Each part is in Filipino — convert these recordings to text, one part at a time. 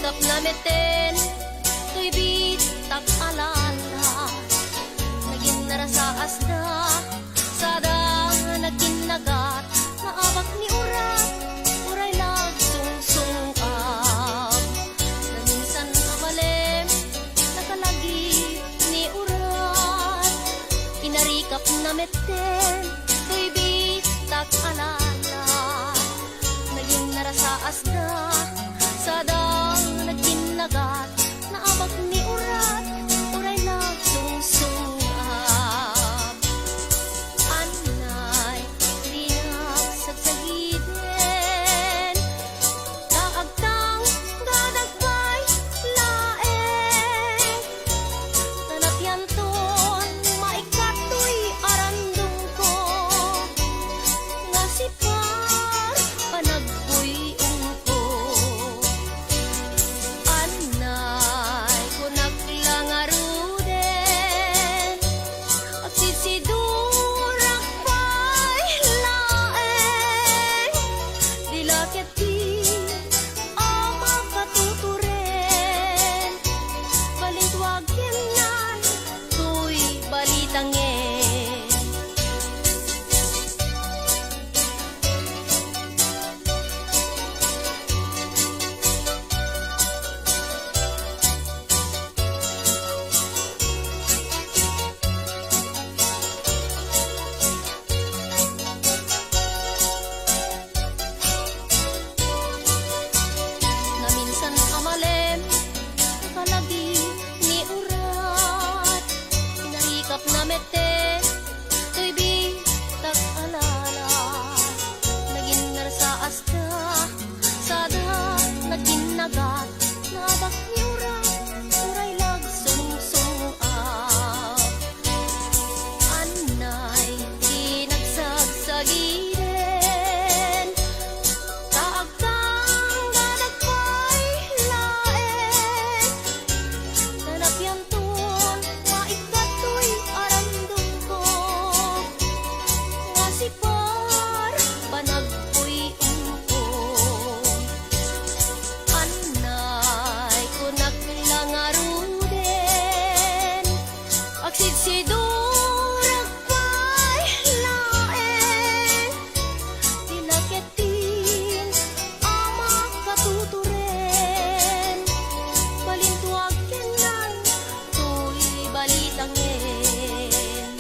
Inarikap na meten, to'y bitak alala. Naging narasaas na, sadang nagkinagat. Naabak ni urat, uray lag sungsungab. Na minsan amalem, nakalagi ni urat. Inarikap na meten, to'y bitak alala. Naging narasaas na, sadang nagkinagat. Naabak ni urat, uray lag sungsungab. Anay, liyak sagsagiden, kaagtang gadagpay laeng. Tanapyan ton, maikato'y arandong ko, nga sipar, panagpoy ungko. Anay, kunak lang aruden, at sisidurak pa'y laeng. Dilakit di, ama katuturen, balintwagin nan, to'y balitangin. Na minsan amalem, nakalagi ni urat. Inarikap na mete, to'y bitak alala. Naging narsaas na, sada nagkinagat. Naabak ni urat, uray lag sungsungab. Anay, kinagsagsagiden, kaagtang gadagpay laeng. Tanapyan ton, maikato'y arandong ko, nga sipar, panagpoy ungko. Anay, kunak lang aruden, agsidsidurag pa'y laeng. Tinaketin, ama katuturen, balintwagin nan, to'y balitangin.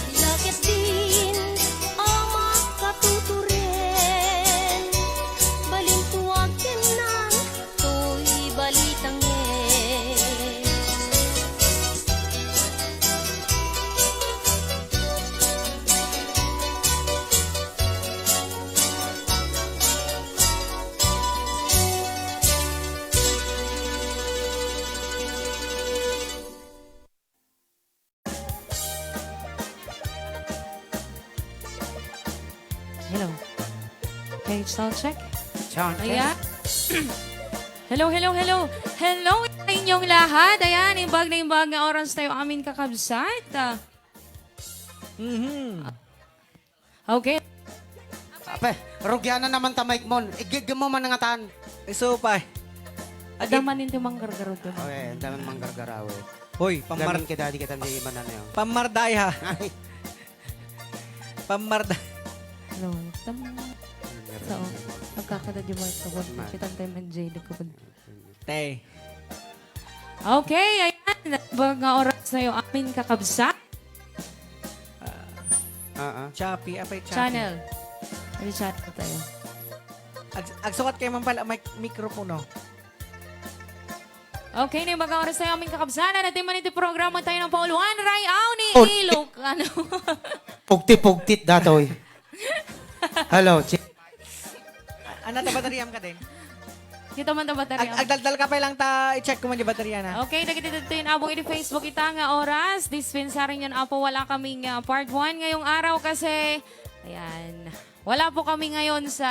Tinaketin, ama katuturen, balintwagin nan, to'y balitangin. Hello. Okay, sound check. Sound check. Ayan. Hello, hello, hello. Hello sa inyong lahat. Ayan, imbag na imbag nga oras tayo amin kakabsat. Okay. Ape, rugyan na naman ta mic mon. Igig mo man nga tan. Isupay. Adaman hindi manggargaro doon. Okay, ang dami mang gargarawe. Hoy, Gamin ka dadi ka tanda iman na yun. pamarday ha. Ay. Pamarday. Hello. So, pagkakada di mo ito. Kitang tayo man Jay. Tay. Okay, ayan. Imbag nga oras tayo amin kakabsat. Choppy. Apay choppy. Channel. Ano channel tayo? Agsukat kayo man pala mikropono. Okay, na imbag nga oras tayo amin kakabsat. Natin man ito programa tayo ng pauluan. Rayaw ni Oh, Ilok. Ano? Pugti-pugtit datoy. Hello. Ano ta bateriyam ka din? Kita man ta baterya. Agdaldal ka pa lang ta i-check ko man yung baterya na. Okay, nakita dito yung abong iti Facebook ita nga oras. Dispensarin yan apo. Wala kaming part 1 ngayong araw kasi, ayan, wala po kami ngayon sa,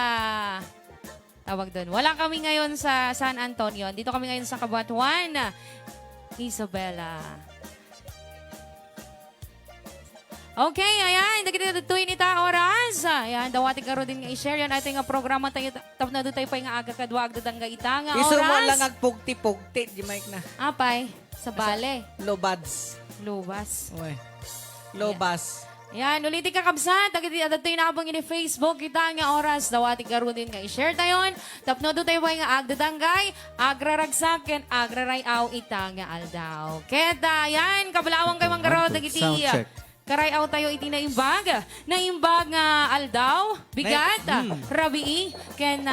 tawag doon, wala kami ngayon sa San Antonio. Dito kami ngayon sa Cabanatuan, Isabela. Okay, ayan. Nagkitutuin ita oras. Ayan, dawati ka rin nga i-share yan. Ating nga programa tayo. Tap na doon tayo pa nga aga kadwa. Agdadang nga ita nga Iso mo lang oras. agpugti-pugti. Di mic na. Apay, sa bale. Lobads. Lubas. Uy. Lobas. Ayan, ulitin ka kabsat. Agdadatoy na abang ini Facebook. Kita nga oras. Dawati ka rin nga i-share tayo. Tap na doon tayo pa nga agdadangay. Agraragsaken. Agrarayaw ita nga aldaw. Keta, ayan. Kabalawang kayo manggaro. Dagiti. Sound check. Karayaw tayo iti naimbag. Naimbag nga aldaw, bigat, rabii, ken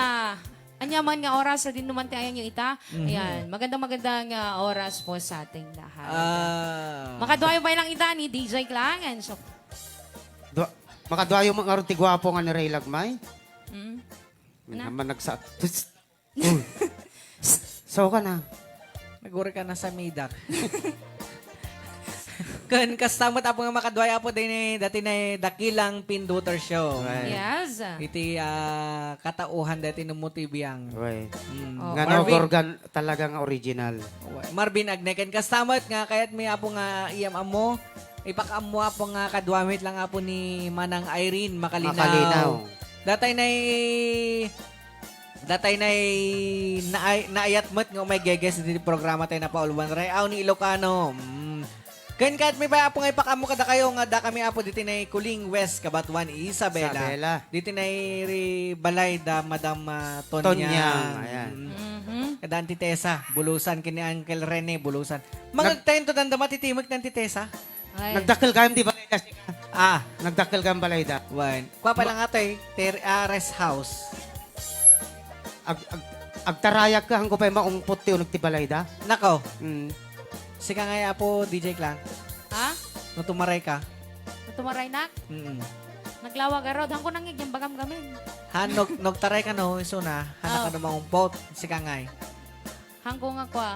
anyaman nga oras sa din naman tayo nyo ita. Ayan, magandang oras po sa ating lahat. Makadwayo pa lang ita ni DJ Klangan. So, Makadwayo mga ron tigwapo nga ni Ray Lagmay. mm, Naman nagsa... Uy. So ka na. Naguri ka na sa Midak. Kan kastamot apo nga makadway apo din dati na dakilang pinduter show. yes. Iti katauhan dati ng mutibiyang. Uy. Oh, Nga no, Marvin. Gorgan talagang original. Marvin Agneken kastamot nga kayat may apo nga iyam amo ipakamo apo nga kadwamit lang apo ni Manang Irene Makalinaw. Makalinaw. Datay na naayat mo't nga may geges dito programa tayo na pauluan ray aw ni Ilocano. Kan kahit may pa apo nga ipakamo kada kayo nga da kami apo dito na Kuling West Kabatuan Isabela. Isabela. Dito na balay da Madam Tonya. Tonyang, ayan. Kada Antitesa, bulusan kini Uncle Rene bulusan. Mga tayo to danda matitimik ng Antitesa. Ay, Nagdakil ka hindi ba? Nagdakil Nagdakil ka balayda. Wan. Kwa pa lang ato rest house. Agtarayak ka hangko pa maungpot ti unog ti balayda. Nako, Mm. sika nga po DJ Clan. ha? No tumaray ka. Tumaray na? Naglawag arod. Hangko nang yung bagam gamin. Nog taray ka no, iso na. Hana ka Oh. no mangumpot. Sika nga Hangko nga kwa.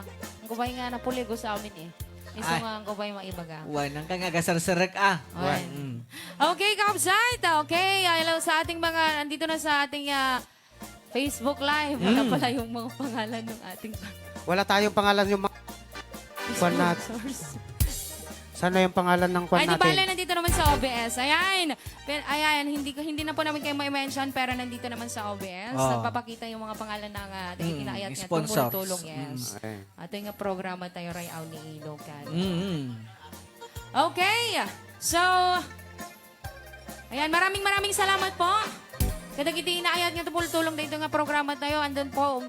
Hangko ba nga napuligo sa amin eh. Iso Ay. nga hangko ba yung maibaga. Wan, ang kang agasar-sarek Ay. Okay, Kapsat. Okay, hello sa ating mga, andito na sa ating Facebook Live. Wala pala yung mga pangalan ng ating Wala tayong pangalan yung kwan natin. sponsors. Sana yung pangalan ng kwan Ay, di bale, natin. nandito naman sa OBS. Ayan. Ayan, hindi na po namin kayo ma-mention, pero nandito naman sa OBS. Oh. Nagpapakita yung mga pangalan ng ating inaayat nga. sponsors. Tumulong, yes. Okay. Ating programa tayo, Rayaw ni Ilocan. Mm. Okay. So, ayan, maraming salamat po. Kada kita inaayat nga tumulong dito nga programa tayo, andun po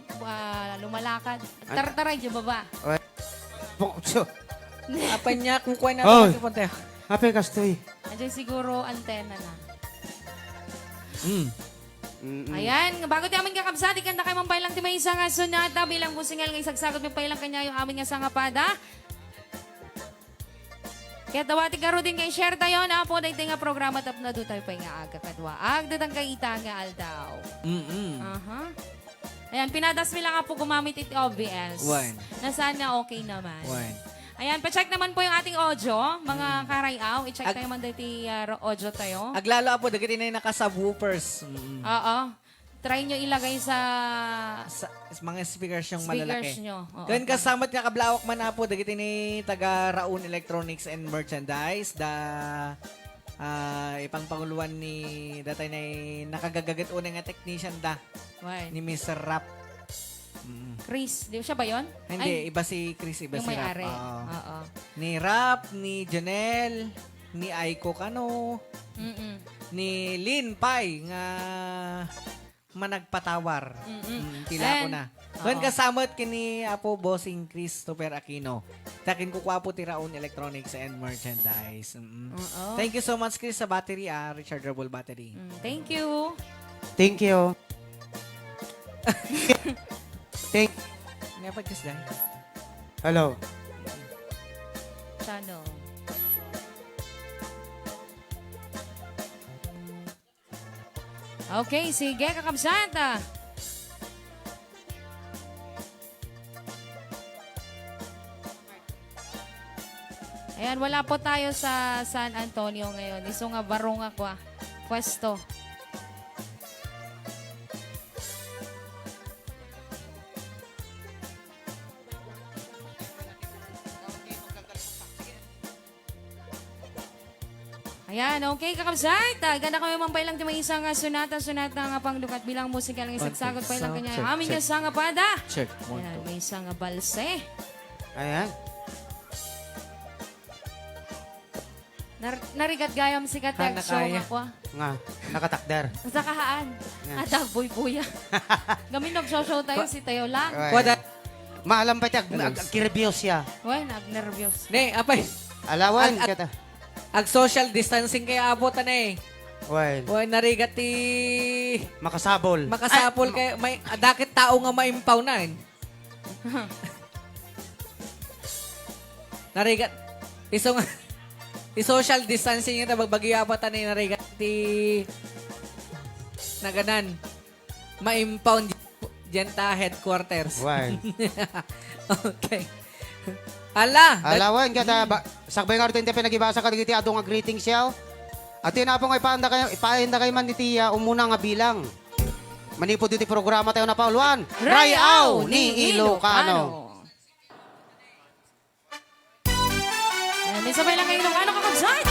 lumalakad. Tartaray, di ba ba? So, Apa niya kung kuha na Oy. ito punta. ape kastoy. Andiyan siguro antena na. Mm-mm. Ayan, bago tayo amin kakabsat, ikanta kay Mampay lang ti may isa nga sunata bilang musingal nga isagsagot may pailang kanya yung amin nga sangapada. Kaya tawati karo din kay share tayo na po na nga programa tap na do tayo pa nga aga kadwa. Agdatang kay ita nga aldaw. Aha. Ayan, pinadas mi lang nga po gumamit iti OBS. Wan. Na sana okay naman. Wan. Ayan, pa-check naman po yung ating audio, mga karayaw. I-check tayo man dati audio tayo. Aglalo apo dagiti na Oo. naka-subwoofers. Try nyo ilagay sa Sa mga speakers yung speakers malalaki. nyo. Oo. Kan kasamat nga kablawak man apo dagiti ni taga Raon Electronics and Merchandise da ipang panguluan ni datay na nakagagagat unang nga technician da Why? ni Mr. Rap. Chris, di siya ba yun? Hindi, iba si Chris, iba Yung si Rap. may-ari. Oo. Oo. Ni Rap, ni Janelle, ni Aiko Kano, Mm-mm. ni Lin Pai nga managpatawar. Tila ko And- na. Doon kasamot kini Apo Bossing Christopher Aquino. Takin ko po ti Raon Electronics and Merchandise. Oo. Thank you so much Chris sa battery rechargeable battery. Thank you. Thank you. Thank Nga pa Chris dahil. Hello. Channel. Okay, sige, kakabsat. Ayan, wala po tayo sa San Antonio ngayon. Iso nga barong ako pwesto. Ayan, okay, kakabsat. Ganda kami mampay lang may isang sunata-sunata nga pangdukat bilang musikal ng isagsagot pa ilang kanya. Check, Amin check. nga sa nga pada. Check. Ayan, may isang nga balse. Ayan. Narigat gayam si Katek. Hana So, kaya. ako. Nga, nakatakder. Sa kahaan. Adag boy buya. Gamin nag-show tayo si Tayo lang. Wada. Maalam pa siya, kiribiyos siya. Uy, nag-nervyos. Ne, apay. Alawan, At- kata. Ag social distancing kaya abutan eh. Well, Uy, narigat ti makasabol. makasapol kay may dakit tao nga maimpaw na eh. Narigat isong i-social distancing yung bagbagi apatan eh narigat ti naganan maimpaw dyan ta headquarters. Well, Okay. Ala, alawan, kata. Sakbay nga rin pinagibasa ka digiti ato nga greetings siya. At yun na po nga ipaanda kayo man ni Tia, umuna nga bilang. Manipod dito programa tayo na pauluan. Rayaw ni Ilocano. Ayan, may sabay lang kayo Ilocano kakabsat.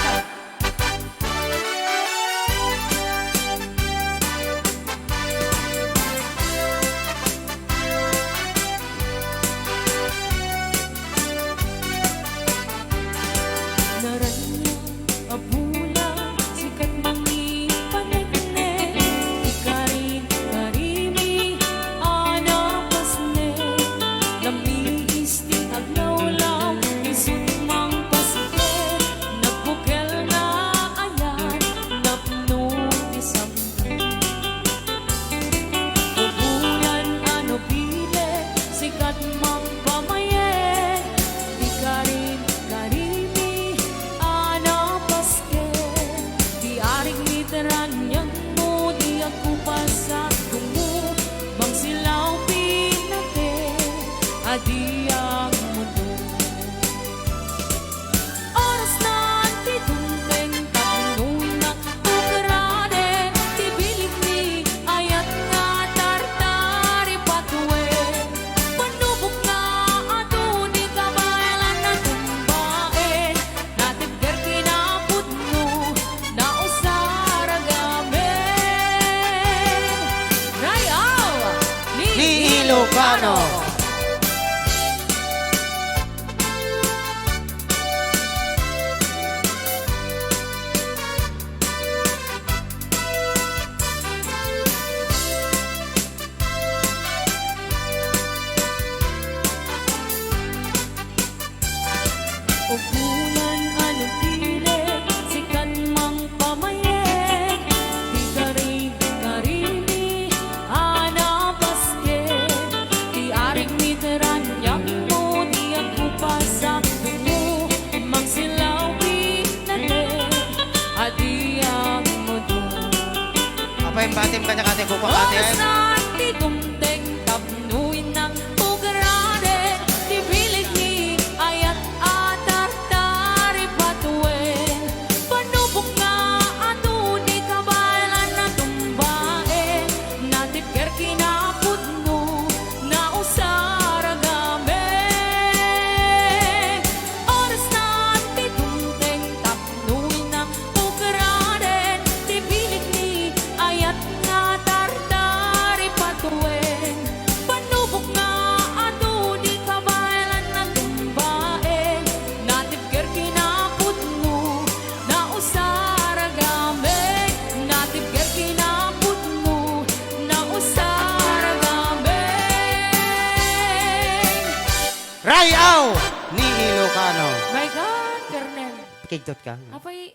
Naranyang abula, sikat mangi panagnet, ikarin karimi, anapasne, lamiis di aglaw-law, isut mang paske, nagbukel na ayan, napno di sampu. Ubulan ano bile, sikat mang pamayen, ikarin karimi, anapaske, di aring literan yang mo, di ako pasag mo, bang silaw pinate, adi ang mundo. Oras na titunteng tapunoy na ukarade, tibilig ni ayat nga tartari patwe. Panubok na ato di kabayalan na tumbae, natibger kinaputno na usaragame. Rayaw Ni Ilocano. Upulan anong pilit, sikat mang pamayen, di karing karimi, anapaske, di aring literan yang mo, di ako pasak mo, magsilaw pinate, adi ang mundo. Apa yung batim ka niya kate buka kate? Oras na titunteng tapnuin ng ugarade, tibilig ni ayat atar-tari patuwen. Panubok nga ato di kabalan na tumbae, natipker kinapudno na usaragame. Oras na titunteng tapnuin ng ugarade, tibilig ni ayat nga tartari patuwen. Panubok nga ato di kabalan na tumbae, natipker kinapudno na usaragame. Natipker kinapudno na usaragame. Rayaw ni Ilocano. My God, Kernel. Kigdot ka. Apay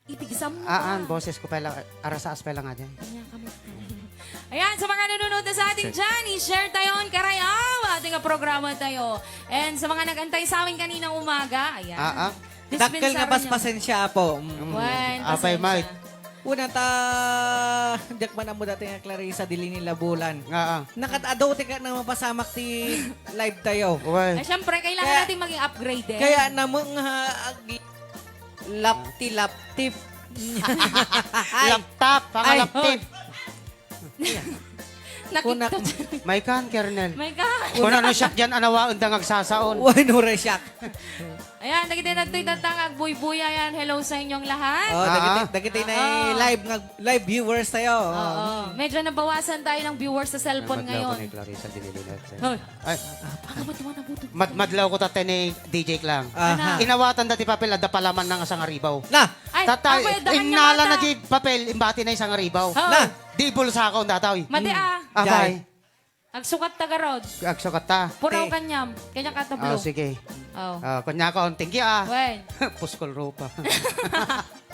itigsam mo Aan, pa. boses ko pala, arasaas pala nga dyan. Ayan, kami. Ayan, sa mga nanonood na sa ating dyan, i-share tayo ang karayaw, ating programa tayo. And sa mga nag-antay sa amin kaninang umaga, ayan. Dakkel nga paspasen siya po. Wan, Apay, pasensya. Mike. Una ta jak man mo dati nga Clarissa dili nila bulan. Nga, Nakatadaw ti ka na mapasamak ti live tayo. well, Ay, syempre, kailangan Kaya- natin maging upgrade eh. Kaya na mga lapti-laptip. laptop, Ay, pangalaptip. Kunak. May kan, Kernel. My God. Kung ano siya dyan, anawa, undang agsasaon. Uy, nure siyak. Ayan, nagtitinagtoy tatangag, buy-buy. Ayan, hello sa inyong lahat. Oh, dagiti na live viewers tayo. Oo. Medyo nabawasan tayo ng viewers sa cellphone ngayon. Clarissa, dinilinat. Hoy, Ay, baka ba't naman nabutog? madlaw ko tatay ni DJ Klang. Aha. Inawatan dati papel, ada palaman ng asang aribaw. Na, Ay, Tatay, ako, dahan niya inala na mata. di papel, imbati na isang aribaw. Oh. na. Di bulsa ako, tatay. Mati Abay, Agsukat tagarod. agsukat ta. Puraw Te. kanyam. Kanya katablo. Oh, sige. Oh. Kunya ko, tinggi Wen. Puskol ropa.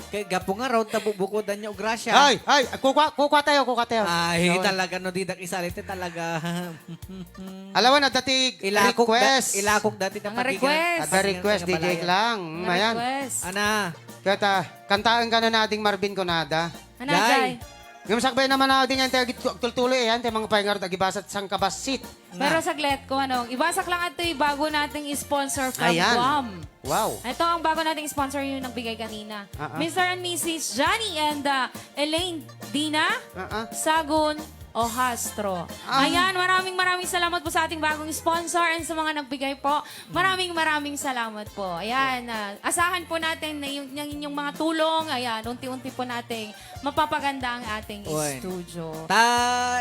Kay gapo nga raw tabubukodan niyo grasya. Ay, kuka tayo. Ay, Yun. talaga no didak isalite talaga. Alam mo na, dati request. Ilakok dati na Ang request. Ada request, DJ Klang. Mayan. Request. Ana. Kata, kantaan ka na nating Marvin Conada. Ano, Jai. Jai? Yung sakbay naman na din yan, tultuloy yan, tayo mga pahingar, agibasat sang kabasit. Pero saglit ko ano, ibasak lang ito yung bago nating sponsor from Ayan. Guam. Wow. Ito ang bago nating sponsor yung nagbigay kanina. Uh-uh. Mr. and Mrs. Johnny and Elaine Dina Sagun Ohastro. Ayan, maraming salamat po sa ating bagong sponsor and sa mga nagbigay po. Maraming salamat po. Ayan, asahan po natin na yung inyong mga tulong. Ayan, unti-unti po nating mapapaganda ang ating Uy. studio. Ta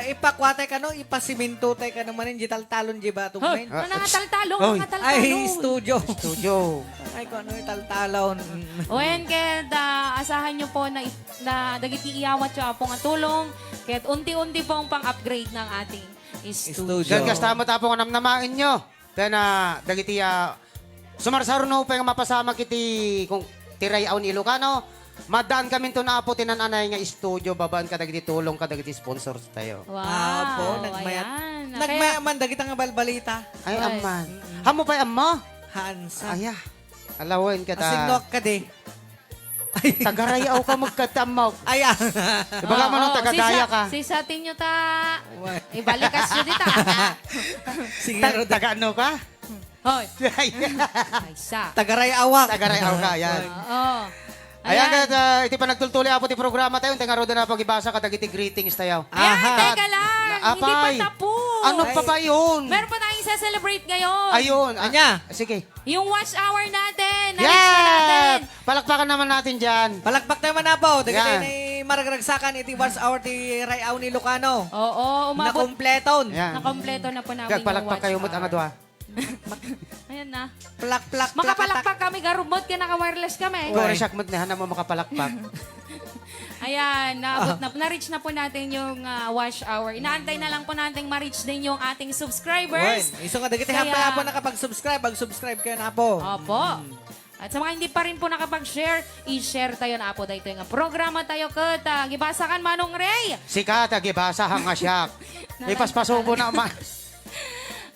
ipakwatay ka no, ipasiminto tay ka naman digital talon di ba to Hoy, men? mga taltalong, Hoy. mga taltalong. Ay, studio. Studio. Ay, kung ano yung taltalon. O yan, kaya asahan nyo po na dagiti iyawat siya pong ang tulong. Kaya unti-unti pong pang-upgrade ng ating studio. Diyan kastama tapong namnamain nyo. Kaya na, dagiti, sumarsaruno pa yung mapasama kiti, kung tiray aw ni Ilocano, madaan kami to na po tinananay nga studio, babaan ka dagiti tulong ka dagiti sponsors tayo. Wow. po, nagmayat. Ayan. Nagmayaman dagita nga balbalita. Ay, Ay. aman. Hamo pa amma? Hansa. Aya. Alawin ka Asinok ka di. Tagarayaw ka magkatamaw. Ay, Diba ka man tagadaya ka? Si sa tinyo ta, ibalikas nyo dita. sige ro Taga ano ka? Hoy, ay sa. tagaray awak. Tagarayaw ka, yan. Oo. Ayan, iti pa nagtultuli apo ti programa tayo. Tinga ro na pag-ibasa ka dagiti greetings tayo. Ayan, Aha. teka lang. Hindi pa Apay. tapos. Ano pa ba yun? Meron pa tayong celebrate ngayon. Ayun. Anya? Sige. Yung watch hour natin. Na-reach na natin. Yeah! Palakpakan naman natin dyan. Palakpak naman na po. Dagita Yan. ni maragragsakan iti once hour ti Rayaw ni Lucano. Oo, Na umabot. kompleton. Yan. Nakompleto na po namin Kag palakpak kayo mo't ang adwa. Ayan na. Plak-plak. Makapalakpak kami, garubot ka naka-wireless kami. Gore siyak mo't na mo makapalakpak. Ayan, naabot na. Na-reach na po natin yung wash hour. Inaantay na lang po natin ma-reach din yung ating subscribers. Iso nga dagiti Kaya- hapla po nakapag-subscribe. Mag-subscribe kayo na po. Opo. At sa mga hindi pa rin po nakapag-share, i-share tayo na po dito yung programa tayo kata. Gibasakan Manong Ray. Sikat, agibasa hanga siyak. Ipaspasubo na ma.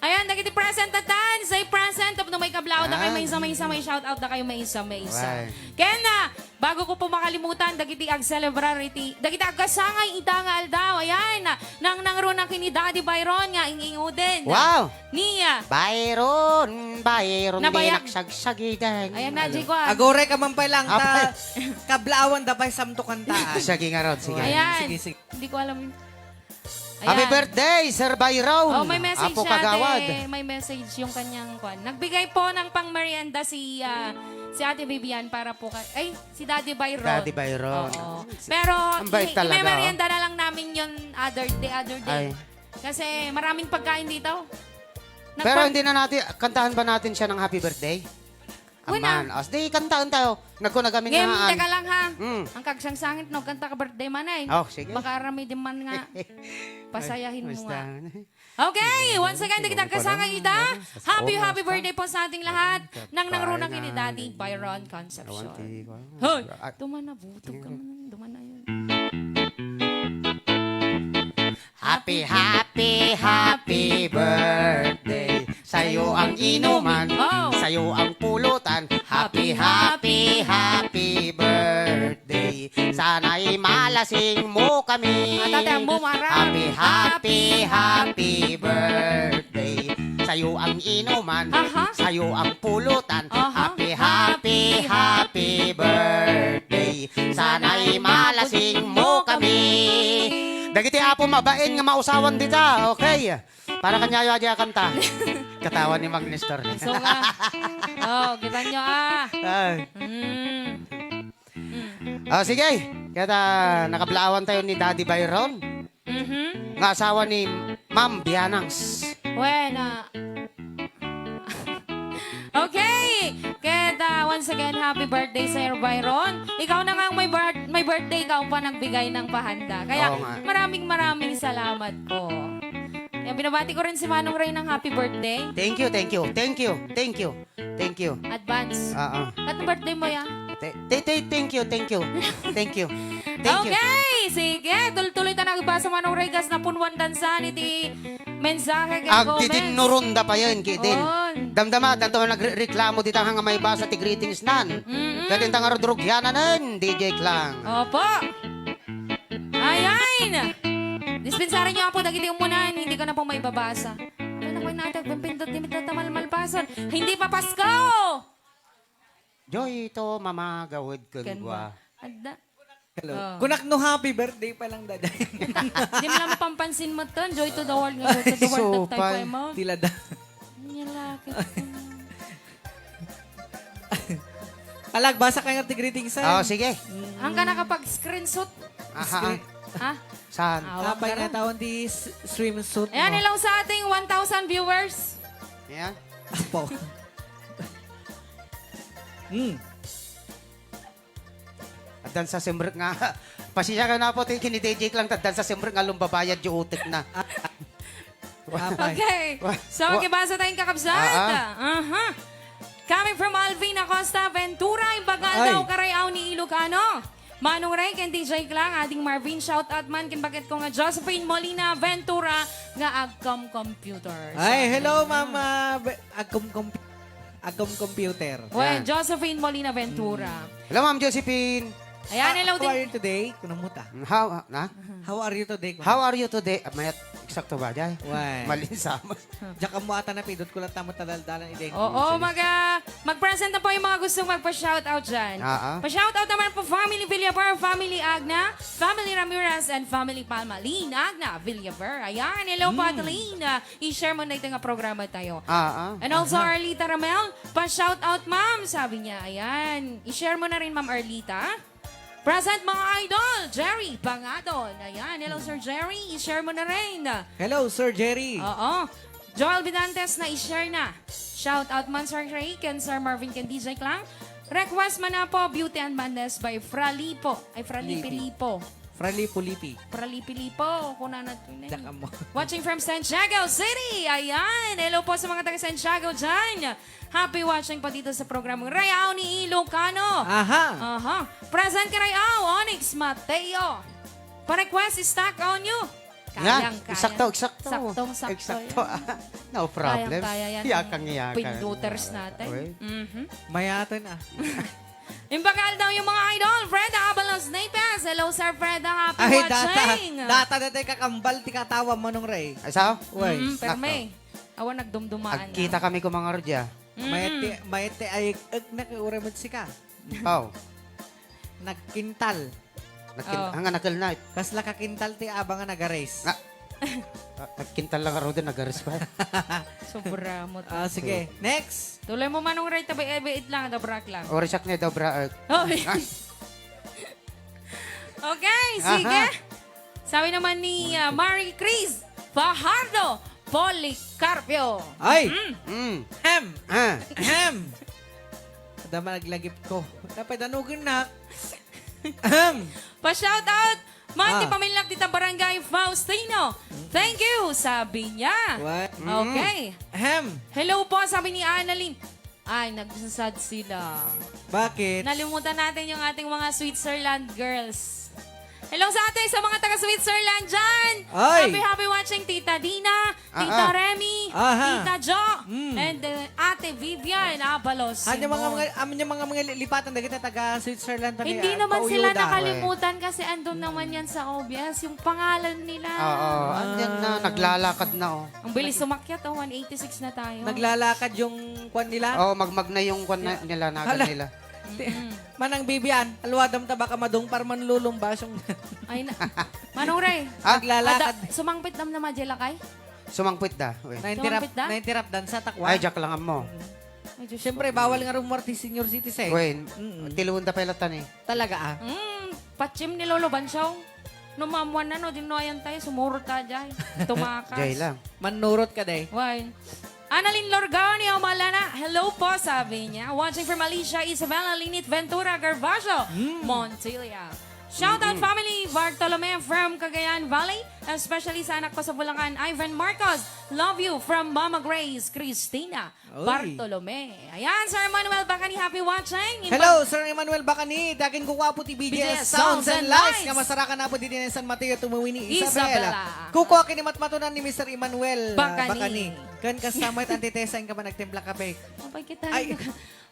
Ayan, dagiti present atan. Say present of no may kablao na kayo may isa may shout out na kayo may isa. Right. Kena, bago ko po makalimutan, dagiti ag-celebrity, dagiti ag-kasangay ita nga aldaw. Ayan, nang ro na kini Daddy Byron nga inginguden. Wow! Niya. Byron, di Nabayak. nagsagsagidan. Ayan na, Jigwan. Agore ka man pa lang Apay. ta kablaawan da pa'y samto kantaan. Sige nga Rod, sige. Ayan. Sige. Hindi ko alam yun. Happy Ayan. birthday, Sir Byron. Oh, may message Apo siya, Kagawad. May message yung kanyang kwan. Nagbigay po ng pang-merienda si Ate Vivian para po ay si Daddy Byron. Daddy Byron. Oo. Pero Ang bait talaga, i-merienda na lang namin yun other day. Ay. Kasi maraming pagkain dito. Pero hindi na natin, kantahan ba natin siya ng happy birthday? Una. Aman. As di, kantahan tayo. Nagkunagamin Game, nga. teka lang ha. Mm. Ang kagsangsangit no, kanta ka birthday man ay. Oh, sige. Baka rami din man nga. Pasayahin mo Basta. nga. Okay, once again, kita kasangay ita. Happy birthday po sa ating lahat. Nang nangrunang ni Daddy Byron Concepcion. Hoy, duman na, butog ka man. Duman na yun. Happy birthday. Sa'yo ang inuman, Oh. sa'yo ang pulutan. Happy birthday. Sana'y malasing mo kami. Tatay mo, marami. Happy birthday. Sa'yo ang inuman, Aha. sa'yo ang pulutan. Aha. Happy birthday. Sana'y malasing mo kami. Dagiti apo mabain nga mausawan dita. Okay. Para kanyayo aja kanta. Katawan ni Mag Nestor. So nga. Oh, kita nyo Ay. Sige. Kaya nakablaawan tayo ni Daddy Byron. Nga asawa ni Ma'am Bianangs. Buena. Okay. Kaya once again, happy birthday Sir Byron. Ikaw na nga ang may birthday, ikaw pa nagbigay ng pahanda. Kaya Oo nga. maraming salamat po. Kaya binabati ko rin si Manong Ray ng happy birthday. Thank you. Advance. At ang birthday mo yan? Thank you. Okay, sige. Tuloy ta nagbasa Manong Ray gas na punwan dansan iti mensahe kay Ag Gomez. titinurunda pa yan, kidin. On. Damdama, tanto nagreklamo dito hanga may basa ti greetings nan. Kaya tang arudrugyana nan, DJ Klang. Opo. Ayan. Dispensarin niyo po dagiti umunan, hindi ko na po maibabasa. Ano na po natin, pimpindot dimit na tamalmalpasan. Hindi pa Pasko! Joy ito, mama, gawid Kanwa. kagwa. Adda. Hello. Oh. Kunak no happy birthday pa lang daday. Hindi mo lang pampansin mo ton. Joy to the world nga. Joy to the world. That type Supay. mo. Tila da. Yan laki. Alag, basa kayo ng greetings sa. Sige. Ang ka nakapag-screenshot. Aha. Ha? Saan? Awang Kapay karon. na tawon di swimsuit mo. Ayan, hello sa ating 1,000 viewers. Yan. Apo. At sa simbrek nga. Pasisya ka na po, kini DJ Klang, taddan sa simbrek nga lumbabayad yung utik na. Kapay. Okay. So, kibasa tayong kakabsat. Coming from Alvin Acosta Ventura, Imbagal Ay. daw karayaw ni Ilocano. Manong Ray, ken DJ Klang, ating Marvin, shout out man, kin bakit ko nga Josephine Molina Ventura, nga Agcom Computers. Ay, hello mama. Agom computer. Well, Josephine Molina Ventura. Hello, Ma'am Josephine. Ayan, hello How are din. you today? Kunamuta. How How are you today? How are you today? Mayat, eksakto ba, Jay? Why? Malinsama. Diyan mo ata na pidot ko lang tamo tadaldalan ide. Oo, mag-present na po yung mga gustong magpa-shoutout dyan. Pa-shoutout naman po Family Villaver, Family Agna, Family Ramirez, and Family Palmalin. Agna, Villaver. Ayan, hello po Adeline. I-share mo na ito nga programa tayo. And also Arlita Ramel, pa-shoutout ma'am, sabi niya. Ayan, i-share mo na rin ma'am Arlita. Present mga idol, Jerry Bangadon. Ayan, hello Sir Jerry, i-share mo na rin. Hello, Sir Jerry. Oo. Joel Bidantes na i-share na. Shout out man Sir Ray, ken Sir Marvin, ken DJ Klang. Request man na po, Beauty and Madness by Fralipo. Ay, Fralipilipo. Fralipo-lipi. Fralipilipo. Kuna na ito Diyan mo. Watching from Santiago City. Ayan. Hello po sa mga taga Santiago dyan. Happy watching po dito sa programang Rayaw ni Ilocano. Aha. Present ka Rayaw, Onyx Mateo. Pa-request, stack on you. Yan, Kayang-kaya. eksakto. Saktong-sakto yan. No problem. Kayang-kaya yan. Iyakan. Pinduters natin. Uy. Mayatan ah. Imbagal daw yung mga idol. Freda Abalos Napes. Hello, Sir Freda. Happy Ay, watching. data kakambal ti katawa mo nung Ray. Ay, sao? Perme. Awan nagdumdumaan Agkita kami ko mga rodya. Mayete ay nakiuramad si ka. Oh. Nagkintal. Hanga nakil na. Kasla kakintal ti abang nga nag-race. Nagkintal lang aro din, nagaris pa. Sobra mo. Sige, next. Tuloy mo manong right. Tabi-ibit lang. Dabrak lang. Orisak niya daw, bra. Okay, sige. Sabi naman ni Marie Cris Fajardo Policarpio. Ay! Mm. Hem! Ah. Ahem! Dama naglagip ko. Dapat danugin na. Ahem! Pa-shout out! Mati Ah. pamilya dita Barangay Faustino. Thank you, sabi niya. What? Okay. Ahem! Hello po, sabi ni Annalyn. Ay, nagsasad sila. Bakit? Nalimutan natin yung ating mga Switzerland girls. Hello sa atin sa mga taga Switzerland dyan. Ay! Happy watching Tita Dina, Tita Remy, Aha. Tita Jo, Mm. and Ate Vivian Abalos. Ano Simon. yung mga lipatan na kita taga Switzerland. Hindi naman sila nakalimutan kasi andun naman yan sa OBS, yung pangalan nila. Oo, andyan na, naglalakad na, oh. Ang bilis sumakyat, 186 na tayo. Naglalakad yung kwan nila. Oh, magmag na yung kwan nila, nagan Hala. nila. Manang Bibian, alwadam ta baka madung par manlulumbasyong Ay na. Manong Ray. naglalakad. Sumangpit nam na majela kay? Sumangpit da. Uy. Sumangpit da? 90 rap dan sa takwa. Ay, jack lang mo. Ay, Diyos Siyempre, bawal nga rumorti senior citizen. Uy, tiluon da pelatan eh. Talaga ah. Patsim ni Lolo Bansaw. Numamuan na no, dinoyan tayo, sumurot ta dyan. Tumakas. Jay lang. Manurot ka day. Why? Annalyn Lorgao Malana. Hello po, sabi niya. Watching from Alicia, Isabella, Linit, Ventura, Garbacio, Montilla. Shout out family, Bartolome from Cagayan Valley, especially sa anak ko sa Bulacan, Ivan Marcos. Love you from Mama Grace, Christina Oy. Bartolome. Ayan, Sir Manuel Bacani, happy watching. Hello, Sir Emmanuel Bacani. Daging kukuha po ti BDS Sounds and Lights. Kamasarakan na po din ng San Mateo tumuwi ni Isabela. Kukuha kinimat matunan ni Mr. Emmanuel Bacani. Kan kasama at antitesa ka ba nagtimpla ka pe? Apay kita. Ay.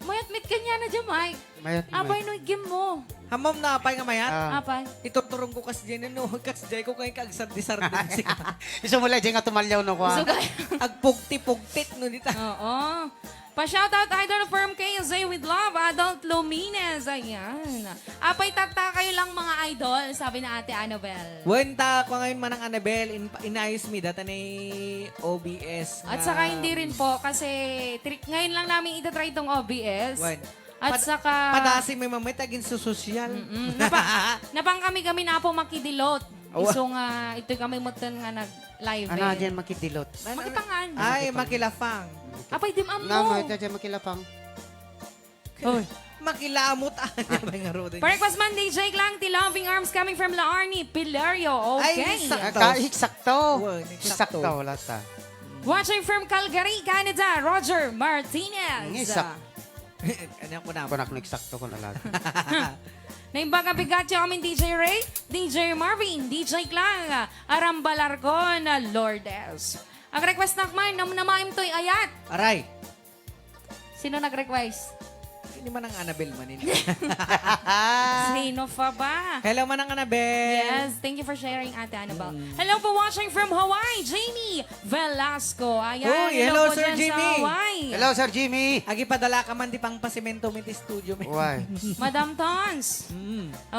Mayat mit kanya na dyan, Mike. Mayat, Apay no, game mo. Hamam na apay nga mayat. Apay. Ituturong ko kasi dyan no. Kasi dyan ko kayo kagsardisardin siya. Iso mo lang, Jay nga tumalyaw no ko. Sugay. Agpugti-pugtit no dita. Oo. Pa-shoutout Idol Firm KZ with Love, Adult Lumines. Ayan. Apay tata kayo lang mga idol, sabi na Ate Annabel. Wenta ko ngayon manang Annabel, inayos mi data ni OBS. At saka hindi rin po kasi ngayon lang namin itatry itong OBS. Wen. At saka Padasi may mamay tagin sa sosyal. napang kami na po makidilot. Awa. Iso nga ito kami mutan nga nag-live. Ano dyan makidilot? Makipangan. Ay, makilafang. Apay dimam Na mo, mo. ito dyan makilapang. Oy. Makilamot may nga rodin. Per request man, DJ Clang, Loving Arms coming from La Arnie, Pilario. Okay. Ay, sakto. Eksakto. Wow, Eksakto, wala ta. Watching from Calgary, Canada, Roger Martinez. Isak. Ano ko na? Ako na kung eksakto ko nalag. Naimbaga bigat yung aming DJ Ray, DJ Marvin, DJ Clang, Arambalarcon, Lourdes. Ang request na kman, namaim to'y ayat. Aray. Sino nag-request? Hindi man ang Annabel manin. Sino pa ba? Hello man ang Annabel. Yes, thank you for sharing, Ate Annabel. Hello po watching from Hawaii, Jamie Velasco. Ayan, Uy, hello, po Sir dyan Jimmy. Sa Hawaii. Hello, Sir Jimmy. Agi padala ka man di pang pasimento mi ti studio mi. Why? Madam Tons.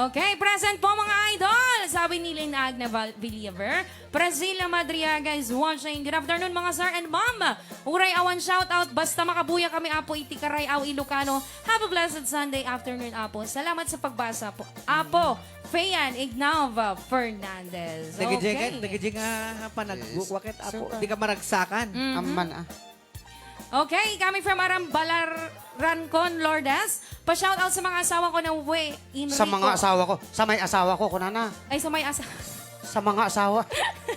Okay, present po mga idol. Sabi ni Lynn Agna Believer. Brazila Madriaga is watching. Good afternoon mga sir and ma'am. Uray awan shout out. Basta makabuya kami Apo Itikaray Aw Ilocano. Have a blessed Sunday afternoon Apo. Salamat sa pagbasa po. Apo, Fayan Ignava Fernandez. Nagijeng pa nagbukwakit apo. Di ka maragsakan. Amman ah. Okay, coming from Rancon, Lourdes. Pa-shout out sa mga asawa ko na Enrico. Sa mga asawa ko. Sa may asawa ko, kunana. Ay, sa may asawa. Sa mga asawa.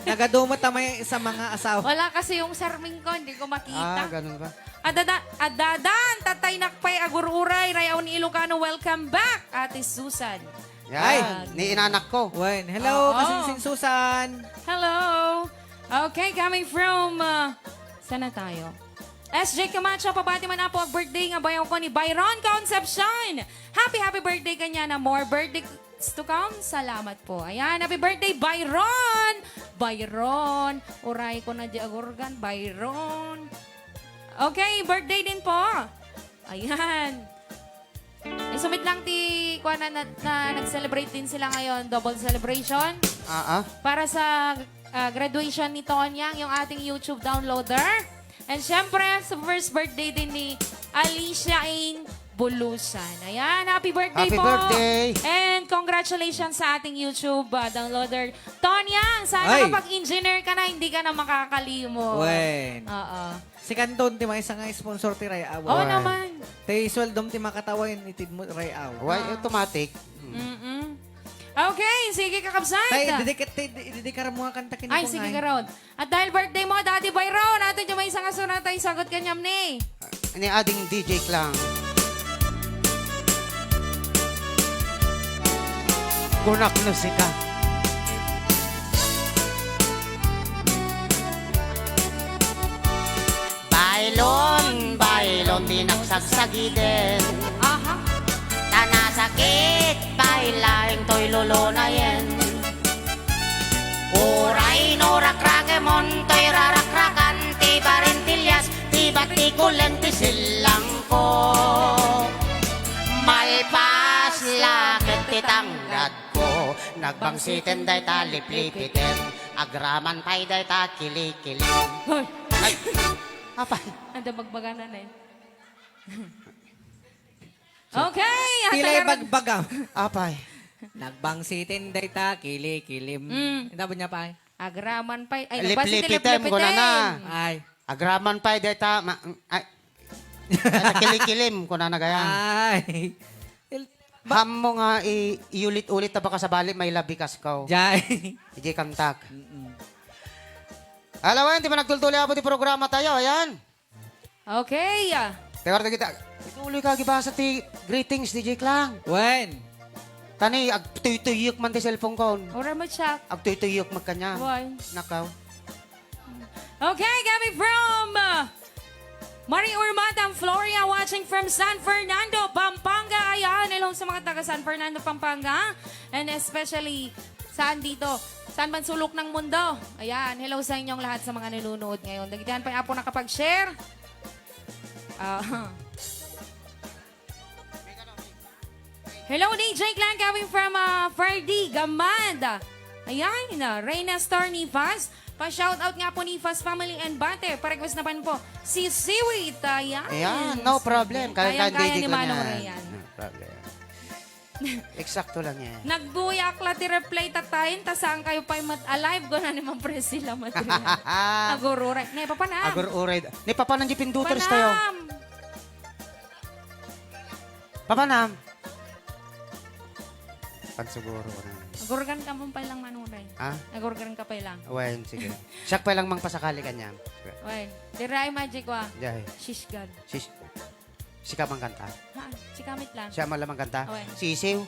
Nagadumot tamay sa mga asawa. Wala kasi yung sarming ko, hindi ko makita. Ganun ba? Adadan, tatay nakpay, agururay, rayaw ni Ilocano, welcome back, Ate Susan. Yan, ni inanak ko. Wen, hello, Oo. Kasinsing Susan. Hello. Okay, coming from, sana tayo? SJ Camacho, pabati man na po ang birthday nga bayaw ko ni Byron Concepcion. Happy birthday kanya na more birthday to come. Salamat po. Ayan, happy birthday Byron. Byron. Uray ko na di agorgan. Byron. Okay, birthday din po. Ayan. Isumit lang kuha na nag-celebrate din sila ngayon. Double celebration. Para sa graduation ni Tonyang, yung ating YouTube downloader. And syempre, sa first birthday din ni Alicia Ain Bulusan. Ayan, happy birthday Happy po. birthday. And congratulations sa ating YouTube downloader. Tonyang, sana Ay. kapag engineer ka na, hindi ka na makakalimot. Wen. Oo. Si Canton, ti may isa nga sponsor ti Ray Aw. Oo Ay. naman. Ti sweldo ti makatawin itid mo Ray Aw. Why automatic? Mm-mm. Okay, sige kakabsat. Tay, didikar mo nga kanta Ay, sige ka Rod. At dahil birthday mo, Daddy Byron, natin yung may isang asunat tayo, sagot ka niyam ni. Ini ading DJ Clang. Kunak musika. Bailon, tinaksagsagiden. Aha. Tanasakit, bailaing to'y lulunayen. Uray no rakrakemon, to'y rarakrakan, ti barintilyas, ti batikulen, ti silang ko. Nagbangsitem day ta liplipitem. Agraman pay day ta kili-kilim. Hoy, Ay, apay. anda magbaganan eh. Okay. Pilay bagbagam. Apay. Nagbangsitin day ta, kili-kilim. Ang dapat niya pa ay? Agraman pa. Ay, Liplipitem ko na na. Ay. Agraman pay day ta. Ay, kili-kilim ko na nagayan. Ay. Ham mo nga iulit-ulit na baka sa bali may labikas ka. Jai. Hindi kantak. Alawan, di ba nagtultuli ako di programa tayo, ayan. Okay. Teka rin kita. Ituloy ka gibasa ti greetings, DJ Klang. When? Tani, ag tuyok man ti cellphone ko. Ora mo siya. Ag tuyok man kanya. Boy. Nakaw. Okay, coming from Marie Urmata Floria watching from San Fernando, Pampanga. Ayan, hello sa mga taga San Fernando, Pampanga. And especially, saan dito? Saan man sulok ng mundo? Ayan, hello sa inyong lahat sa mga nanonood ngayon. Dagitihan pa yung apo nakapag-share. Hello, DJ Clan coming from Ferdi, Gamanda. Ayan, Reyna Star Nifas. Pa-shoutout nga po Nifas Family and Bate. Pa-request naman po si Seaweed. Ayan. Ayan, no problem. Kaya-kaya ni ko Manong niyan. Rayan. No problem. Eksakto lang yan. Nagbuyak la ti replay tatayin, ta saan kayo pa alive ko na naman press sila material. Agururay. Ne, papanam. Agur uray. Ni papa nang jipin duters tayo. Panam. Papa nam. Pansuguro ko na. Agurgan ka mo pa lang manuray. Ha? Agurgan ka pa lang. Wen, sige. Siyak pa lang mang pasakali kanya. Wait. Diray magic wa. Jai. Shish God. Si ka mang kanta. Ha, si kamit lang. Siya malamang kanta. Wen. Sisiw.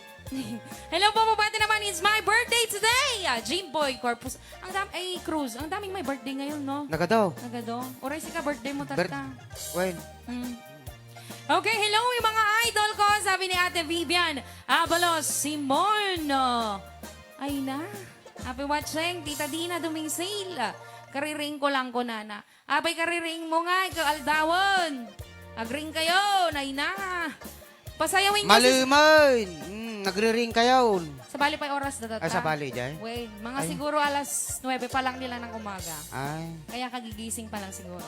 Hello po, mabati naman. It's my birthday today. Jim Boy Corpus. Ang dami, ay, Cruz. Ang daming may birthday ngayon, no? Nagadaw. Nagado. Oray si ka birthday mo, tata. Wen. Okay, hello yung mga idol ko. Sabi ni Ate Vivian Abalos Simon. Ay na. Happy watching. Tita Dina Dumingsil. Kariring ko lang ko, nana. Abay, kariring mo nga. Ikaw, Aldawon. Agring kayo. Nay na. Pasayawin niyo Maluman. Nagre-ring kayo. sa bali pa yung oras na Ay, sa bali, Jai. Wait, mga Ay. siguro alas 9 pa lang nila ng umaga. Ay. Kaya kagigising pa lang siguro.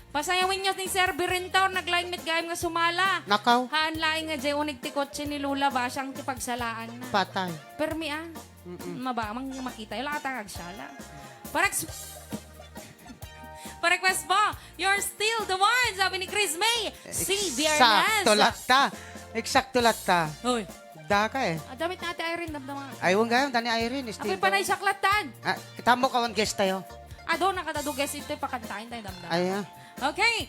Pasayawin niyo ni Sir Birintor, nag-line meet gayam nga sumala. Nakaw. Haan laing nga jay unig tikotse ni Lula ba siyang tipagsalaan na. Patay. Permi mabamang makita yung lakatang agsala. Parequest po, you're still the one, sabi ni Chris May. Si Biernes. Eksakto latta. Eksakto latta. Hoy, Daka eh. damit natin Irene, damdama. Ayun gayon, tani Irene. Apoy panay saklatan. Kita mo kawan guest tayo. Ado, nakadaduges ito, pakantain tayo damdama. Ay, Okay.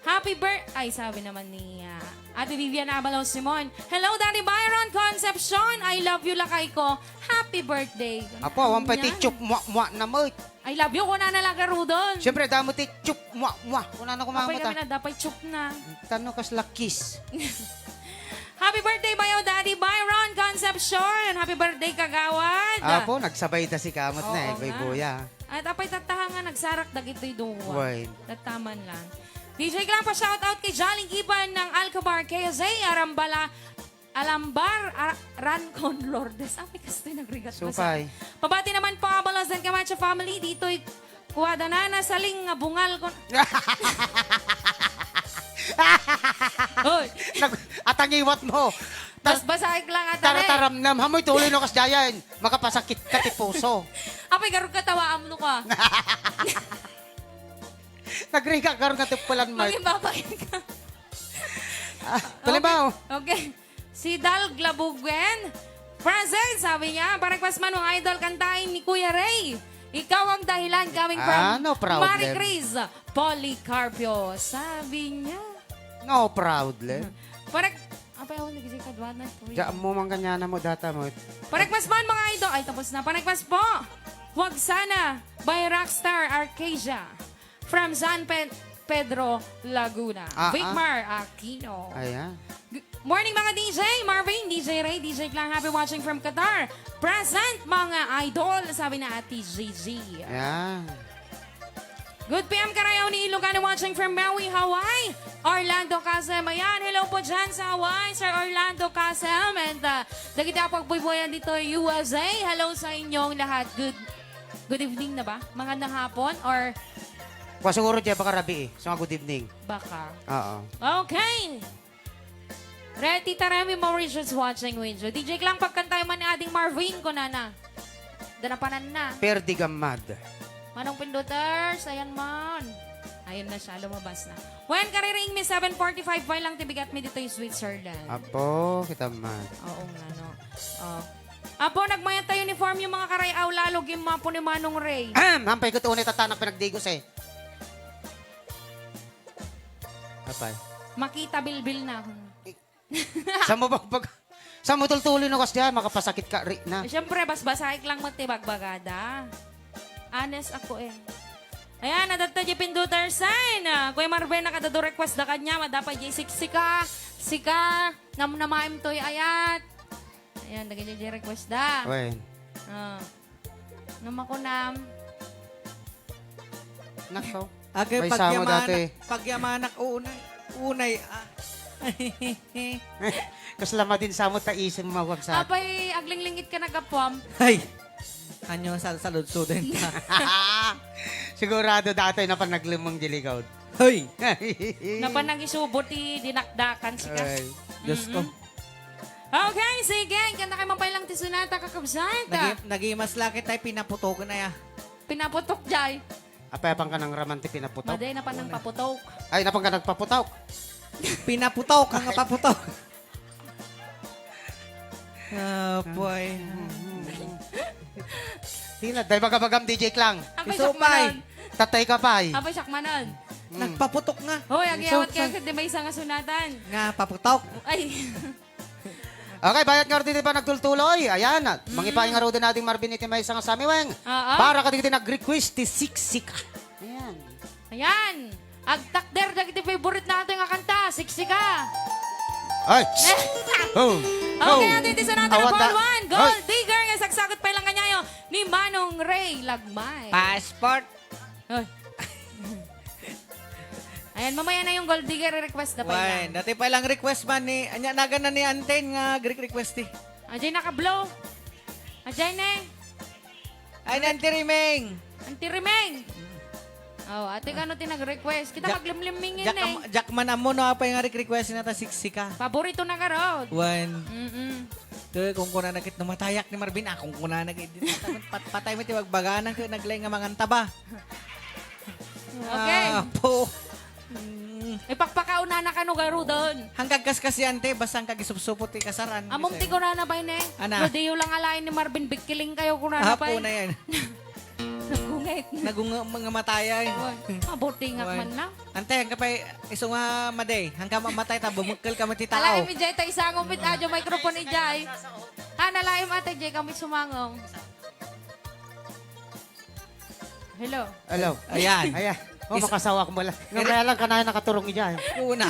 Happy birthday. Ay, sabi naman ni Ate Vivian Abalon Simon. Hello, Daddy Byron Concepcion. I love you, lakay ko. Happy birthday. Apo, awan pa ti chup muak na mo. I love you, kuna na lagaro doon. Siyempre, damo ti chup muak. Kuna na Apay kumamata. kami na, dapat chup na. Tano kas lakis. Happy birthday, bayo, Daddy Byron Concepcion. Happy birthday, kagawad. Apo, nagsabay ta si kamot na eh. Oo Bay nga. buya. At apay tatahangan, nagsarak dagito'y duwa. Wait. Tataman lang. DJ Klang pa shoutout kay Jolly Giban ng Alcobar, KSA, Arambala, Alambar, Rancon Lourdes. Apay kasi nagrigat pa Supay. Pabati naman po, Abalos and Camacho family. Dito'y kuwada na nasaling nga bungal ko. Hoy, Atangiwat mo. tas basahin lang ata Tarataram nam. Hamoy tuloy no kas dayan. Makapasakit ka ti puso. Apay garug katawaan mo ka. Nagring ka karoon nga tipulan mark. Maging babayin ka. Tuloy ba? Okay. Si Dal Glabuguen. Present, sabi niya. Parequest man ng idol kantain ni Kuya Ray. Ikaw ang dahilan coming from no problem. Marie Chris Policarpio. Sabi niya. No proudly. Apay ako nagising kadwa na. Diyan mo man kanya na mo data mo. Parequest man mga idol. Ay, tapos na. Parequest po. Huwag sana by Rockstar Arcadia. From San Pedro, Laguna. Vicmar Aquino. Ayan. Morning mga DJ, Marvin, DJ Ray, DJ Clang, happy watching from Qatar. Present mga idol, sabi na Ate Gigi. Ayan. Good PM Karayaw ni Ilocano watching from Maui, Hawaii. Orlando Casem. Ayan, hello po dyan sa Hawaii, Sir Orlando Casem. And dagiti pagbubuyan dito USA. Hello sa inyong lahat. Good evening na ba? Magandang hapon or Kwa siguro dyan baka rabi eh. So, good evening. baka? Oo. Okay. Ready Taremi Mauritius watching with you. DJ Klang pagkantay man ni Ading Marvin ko na. Danapanan na. Perdigamad. Manong Pinduters, ayan man. Ayun na siya, lumabas na. When kariring mi 7:45 pa lang tibigat mi dito yung Switzerland. Apo, kita man. Oo nga, no. Apo, nagmayat tayo uniform yung mga karayaw lalo gimapo ni Manong Ray. Hampay ko tunay tatanak pinagdigos eh. Apay. Makita bilbil na. Sa mo tultuloy na kasi diyan, makapasakit ka rin na. Siyempre, basbasahik lang magtibagbagada. Honest ako eh. Ayan, nadata di pinduter sign. Kuya Marvin, nakadado request na kanya. Madapat di sika, namaim to'y ayat. Ayan, naging di request da. Wen. Namakunam. Nakaw. Agay May samo dati. pagyamanak unay. Kaslama din sa mo taisin mawagsak. Apay, aglinglingit ka nagapom. Ay! Anyo salud-suden ka. Sigurado dati na pa naglimang diligawd. Hoy! Napanag-isubot dinakdakan sika. Ay. Diyos ko. Okay, sige. Ganda kayo mapailang tisunata kakabsata. Nagimas lakit tayo pinaputok na ya. Pinaputok jay. Apayapang ka ng ramante pinaputok. Maday na pa ng paputok. Ay, napang ka nagpaputok. Pinaputok, ang paputok. Boy. Tina, dahil bagam DJ Klang. Apay Isupay. sakmanon. Tatay ka pa eh. Apay sakmanon. Nagpaputok nga. Hoy, agyawat kayo kasi di may isang sunatan. Nga, paputok. Ay. Okay, bayat nga rin pa nagtultuloy. Ayan, mangipain nga rin din natin Marvin iti may isang samiweng. Para ka din nag-request ti siksika. Ayan. Ayan. Agtakder, dagiti favorite natin nga kanta. Siksika. Ay! Oh! Okay, atin ti sunatan ng Awat ball na- 1. Gold digger nga sagsagot pa lang kanyayo ni Manong Ray Lagmay. Passport. Hoy. Ayan, mamaya na yung gold digger request na pa Why, yan. dati pa lang request man ni, anya naga na ni Anten nga Greek request eh. Ajay naka-blow. Ajay na. Ay, nanti rimeng. Auntie Remeng. Oh, ate ka no tinag-request. Kita maglimlimingin eh. Jack man amo no apa yung request na ta siksika. Paborito na ka rod. One. Mm-mm. Tuh, kung kuna nagit na matayak ni Marvin, akong kuna nagit patay mo tiwagbaganan ko naglay nga mga taba. Okay. Po. Ipakpakauna na ka no garo doon. Hanggang kasi ante, basta ang kagisupsupot ti kasaran. Among ti ko na na ba ne? Ana? Rodiyo lang alain ni Marvin. Bigkiling kayo ko na Ah, ba? po na yan. Nagungit. Mga matayan. Mabuti nga man na. Ante, hanggang pa iso nga maday. Hanggang mamatay ta, bumukal ka mati Alain tao. mi Jay, ta isangong mit adyo microphone ni Jay. Ha, nalaim ate Jay, kami sumangong. Hello. Hello. Ayan. Ayan. Oh, makasawa ko mula. Nga kaya lang kanayan nakaturong niya. Una.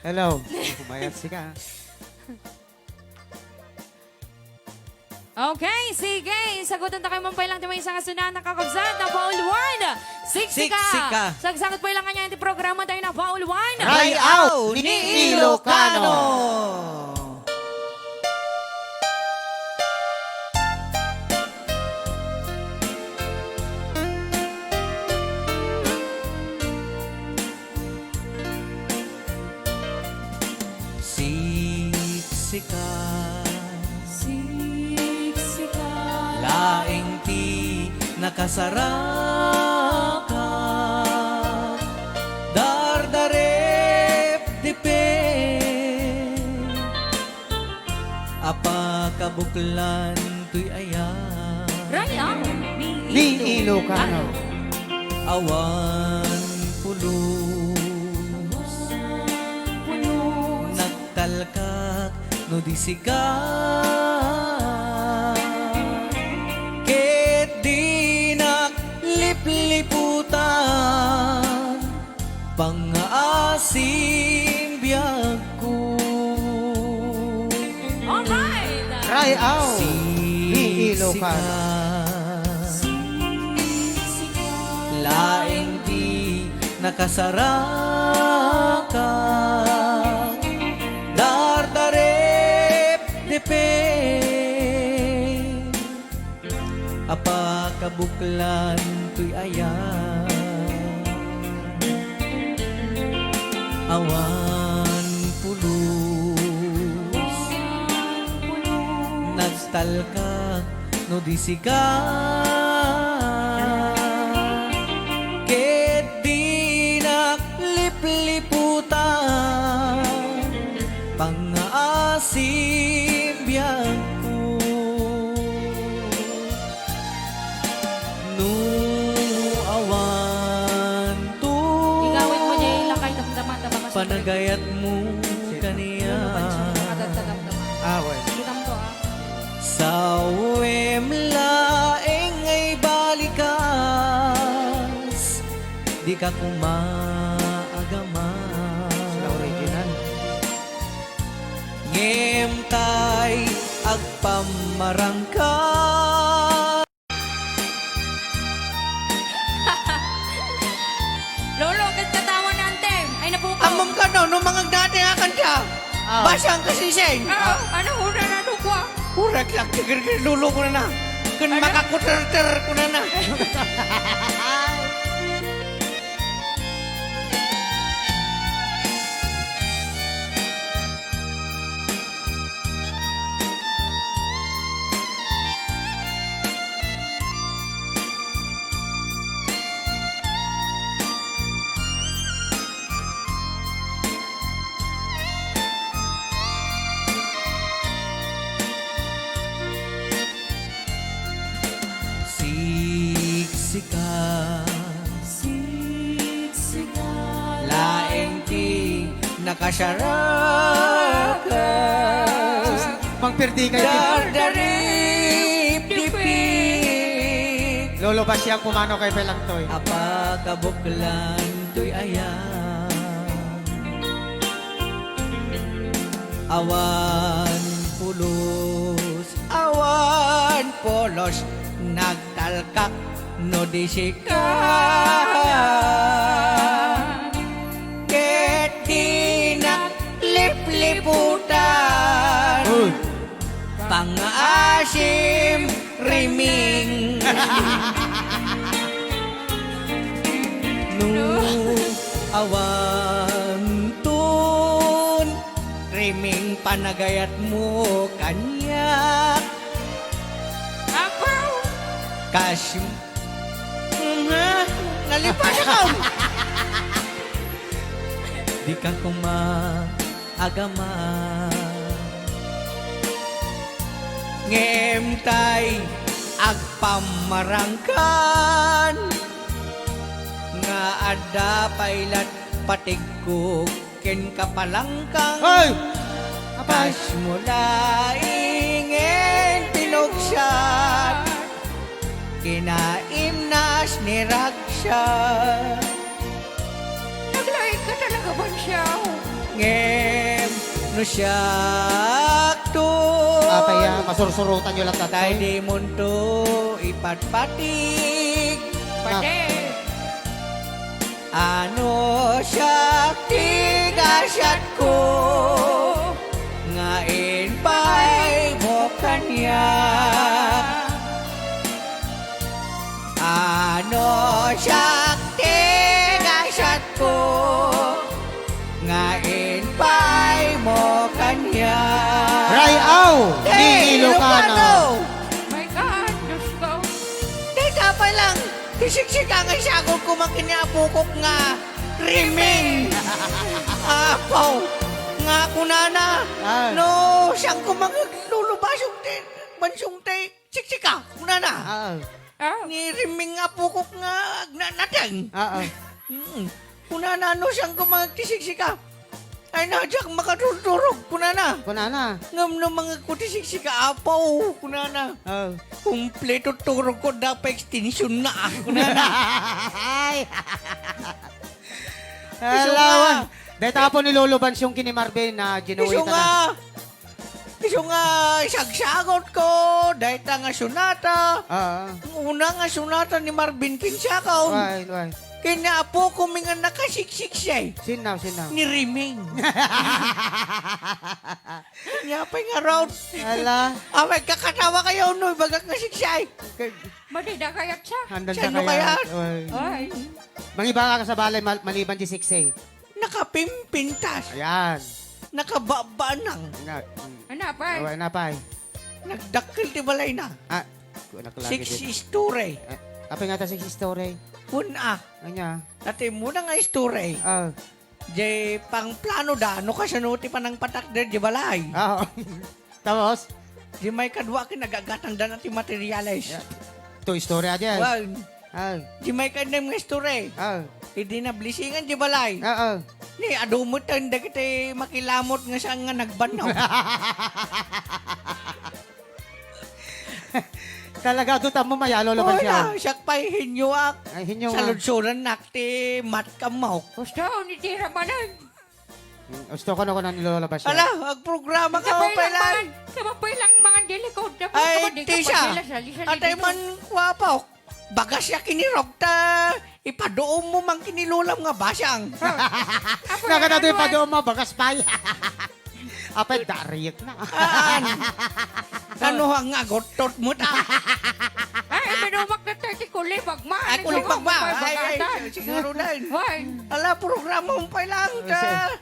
Hello. Pumayat si ka. Okay, sige. Sagutan ta kayo mampay lang di may isang asunan na kakabsat na Paul 1. Siksika. Siksika. Sagsagot pa lang kanya yung programa tayo na Paul 1. Rayaw ni Ilocano. Siksika. Siksika. Laing ti nakasaraka. Dardarep dipin. Apa kabuklan tuy ayan. Rayaw Ni Ilocano. Awan pulos. Nagtalkak no disiga. Ket dinak lipliputan. Pangaasim biyag ko. Alright. Rayaw ni Ilocano. Siksika. Laing di nakasara ka dardarep depeng apa kabuklan tuy ayan awan pulos nagstal ka no disika ket di naglipliputan pangaasim biyak ko no awan to Igawin mo niya yung lakay damdaman. panagayat mo kaniya Away. Kita mo to ah. sa uwem laeng ay balikas di ka kumaagaman Sila original. ngem tay agpamarangka Lolo, katatawan na antem. Ay napuko. amam ka no nung mga dati akan ka basang kasiseng Ano una na dukwa? Urak lang, kikir lulo ko na na. Kun makakuter-ter ko na na. Siksika laeng ti nakasyarakas Mangpirdi kayo. dardarip dipik Lolo ba siyang pumano kay Pelang Toy? apa kabuklan tuy ayan awan polos nagtalkak no disika ket di naglipliputan pangaasim riming no awan tun riming panagayat mo kanyak Apaw! kasim nalipas ako di ka kumaagama ngem tay agpamarangkan nga adda pailat patigko ken kapalangkang Hoy! Apay! kas mula ingen pinugsat kinaimnas ni Raksha Naglay ka talaga ba siya? ngem no siyak to Apay, masursurutan nyo lang tay tatay. di munto ipatpatig Pwede. ano siyak tigasyat ko ngain pa'y mo kanya ano siyak tigasyat ko ngain pa'y mo kanya Rayaw! Ni Ilocano! My God, Diyos ko. Teka pa lang, kisiksik ang isagol ko makinapukok nga riming. Apaw, nga kunana. Ah. No, siyang ko maglulubasong din. Bansong tay, siksika, kunana. Ah, Ni riming nga pukok nga nating. Kunana, no, siyang ko magtisiksika. Ay, nadyak makatulturog, kunana. Kunana. Ngam no mga kutisiksika, apaw, kunana. Kumpleto turog ko dapat extension na ako na na. Ay! Hello! Dahil tapon ni Lolo Bans yung kini Marvin na ginuwi Iso na. nga, iso nga, isagsagot ko, dahil nga sunata. Ah. Una nga sunata ni Marvin Kinsakaw. Why, why? Kinaapo ko mga nakasiksik siya. Sinaw. Ni Riming. Niya pa nga round. Ala. Away, kakatawa kayo no, bagak nga siksay. Madida kayat siya. Handal Siya siya no kaya. kaya? Oy. Ay. Mangiba ka sa balay maliban di 6A. Nakapimpintas. Ayan. Nakababanang. Ano pa? Away na pa. Nagdakil di balay na. Ah, nakalagi Six din. story. Apa nga ta 6 story? Puna. Anya. Dati muna nga story. Ah. Jay, pang plano da, no kasanuti pa ng patak der di balay. Ah. Tapos, Di may kadwa kinagagatang da natin materialize. Yeah. to story aja. Well, Ah. di may kadang nga story. Ah. Hindi na blisingan di balay. Ah. Ni adumot ang da kita makilamot nga siya nga nagbanaw. Talaga doon mo mayalo laban siya. Wala, siya pa'y hinyuak. Ay hinyo Sa nga. ludsuran nakti mat kamaw. Gusto, ni Tira Manan. Gusto ko na nilolabas siya. Ala, ang programa ka mo pala. Sabay lang mga delikod. Ay, Tisha. Atay man wapaw. Bagas siya kinirog ta. Ipadoom mo mang kinilulam nga basyang. Nakata yung padoon mo, bagas pay. Apay, dariyek na. Ano ang agotot mo ta? Ay, minumak na tayo kulit magman. Ay, kulit magba. Ay, siguro na. Hoy. Ala, programa mo pa lang ta.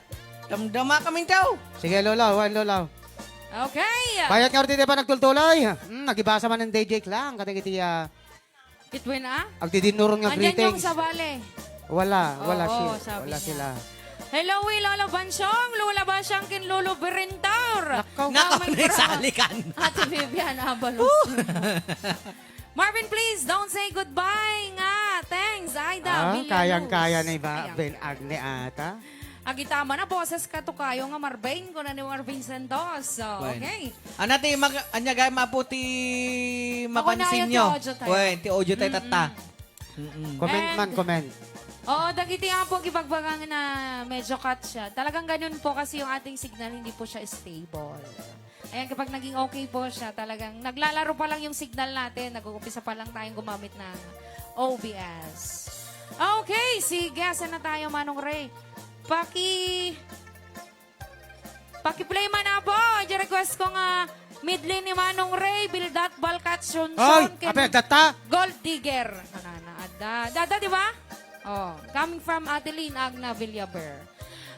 Damdama kaming tao. Sige, lolaw, lolaw. Okay. Bayat nga rin pa nagtultuloy. Nagibasa man ng DJ lang. Katagiti, Kitwin ah? agdidinurong nga Andyan yung greetings. sa bale. Wala Oo, siya. sabi Wala niya. sila. Hello, Lola Bansyong. Lola Bansyong kin Lolo Berintaur. Nakaw. Nakaw salikan. Ate Vivian Abalos. Marvin, please, don't say goodbye nga. Thanks, Aida. Villanos. Kayang-kaya na iba. Ayan. Ben Agne ata. Agitama na, boses ka to kayo nga Marvin ko na ni Marvin Santos. So, Bueno. okay. Anati anya gay maputi Ako na mapansin yun, nyo. ti audio tayo. Wen, ti audio tayo tata. Comment man, And- comment. Oo, dagiti nga po ibagbagang na medyo cut siya. Talagang ganun po kasi yung ating signal, hindi po siya stable. Ayan, kapag naging okay po siya, talagang naglalaro pa lang yung signal natin, nag-uumpisa pa lang tayong gumamit ng OBS. Okay, sige, asan na tayo, Manong Ray? Paki-play man na po. I-request ko nga midlane ni Manong Ray, Bildat, Balkat, Oy, Shunshun, apay, data. Gold Digger. Dada, di ba? Oh, coming from Adeline Agna Villaber.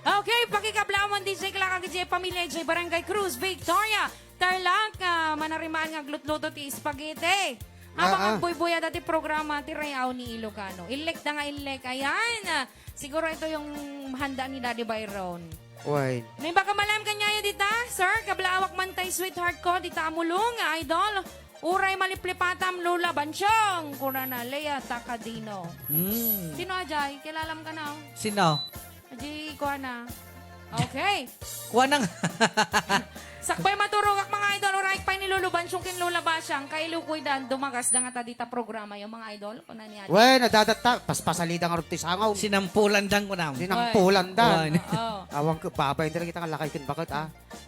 Okay, pakikablaman DJ Klaka DJ Pamilya J Barangay Cruz, Victoria, Tarlac, manarimaan nga glutluto ti spaghetti. Habang ang buy-buya dati programa ti Rayaw ni Ilocano. Ilek na nga ilek. Ayan. Siguro ito yung handa ni Daddy Byron. Uy. May baka malam kanya dita, sir. Kablawak man tay sweetheart ko, dita amulong, idol. Uray maliplipatam Lula Bansyong. Kurana Lea Takadino. Sino ajay? Kilalam ka na. Sino? Aji ko na. Okay. Kuha nang... Sakbay maturugak mga idol. Uray pa ni Lula Bansyong kin Lula Basyang. Kay Lukoy Dan, dumagas na nga dita programa yung mga idol. Kuna niya. Uy, nadadata. Paspasalida nga rin sangaw. Sinampulan dang ko na. Sinampulan dan. Oo. Awang ko, babay talaga kita kalakay kin bakit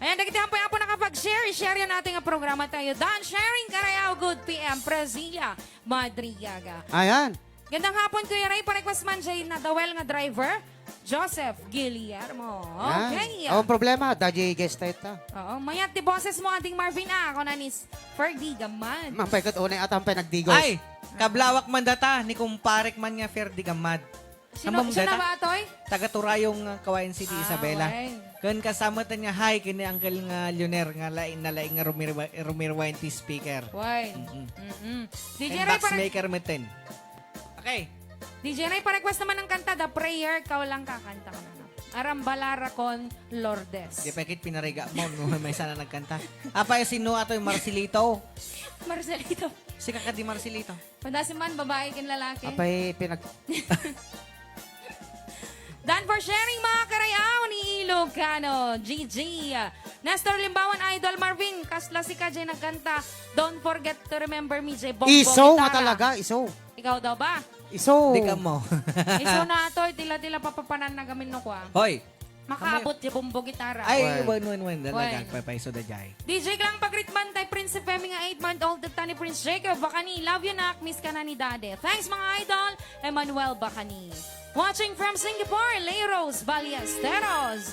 Ayan, dagitihan po yan po nakapag-share. Share yan natin ang programa tayo. Dan, sharing Karayaw, Good PM, Brasilia, Madriaga. Ayan. Gandang hapon, Kuya Ray. Pa-request man siya na Dawel nga driver, Joseph Guillermo. Okay. Ang problema, daddy guest tayo ta. Oo, mayat di boses mo ating Marvin Ako na ni Ferdy Gaman. Mampay kat unay at ampay nagdigos. Ay, kablawak man data, ni kumparek man nga Ferdi Gamad. Sino na ba, Toy? Taga-turayong Kawayan City, Isabela. okay. Kan kasama ta niya, hi, kini Uncle nga Leoner, nga lain na lain nga Romero Wine speaker. Why? DJ And Ray, box maker meten. Okay. DJ Ray, pa-request naman ng kanta, The Prayer, ikaw lang kakanta ka na. Arambalara con Lourdes. Di pa kit pinariga mo, no, may sana nagkanta. Apa yung sino ato yung Marcelito? Marcelito. Si kakadi Marcelito. Padasin man, babae kin lalaki. Apay pinag... Dan for sharing mga karayaw ni Ilocano, GG. Nestor Limbawan, Idol Marvin, kasla si Kajay nagkanta. Don't forget to remember me, J. Bongbong Iso nga Gitara. talaga, iso. Ikaw daw ba? Iso. Di ka mo. Iso na ito, tila-tila papapanan na gamin no kwa. Hoy, Makaabot yung bumbo gitara. Ay, Wen. wan. Wen. Dalagang papay so da jay. DJ Klang pagritman tay Prince Femi nga 8-month-old at ni Prince Jacob Bacani. Love you nak, miss ka na ni Dade. Thanks mga idol, Emmanuel Bacani. Watching from Singapore, Leiros Ballesteros.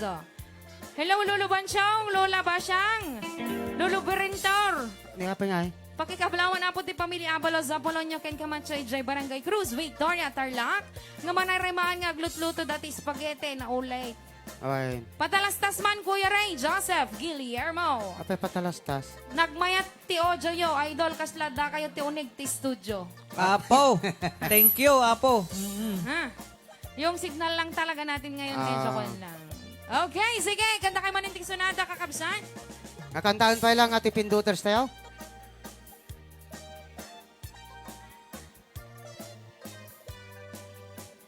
Hello Lolo Banchong, Lola Basyang, Lolo Berentor. Hindi nga pa nga eh. Pakikablawan na po ti pamilya Abalos, Apolonio, Ken Camachoy, J. Barangay Cruz, Victoria, Tarlac. Nga manayremaan nga glut-luto dati spaghetti na ulit. Okay. Patalastas man Kuya Ray, Joseph, Guillermo. Apay patalastas. Nagmayat ti Ojo yo, idol kaslada kayo ti unig ti studio. Apo, thank you, Apo. Ha? Yung signal lang talaga natin ngayon, Ah. medyo kon lang. Okay, sige, kanta kayo maninting sunada, kakabsan. Nakantaan pa lang ati Pinduters tayo.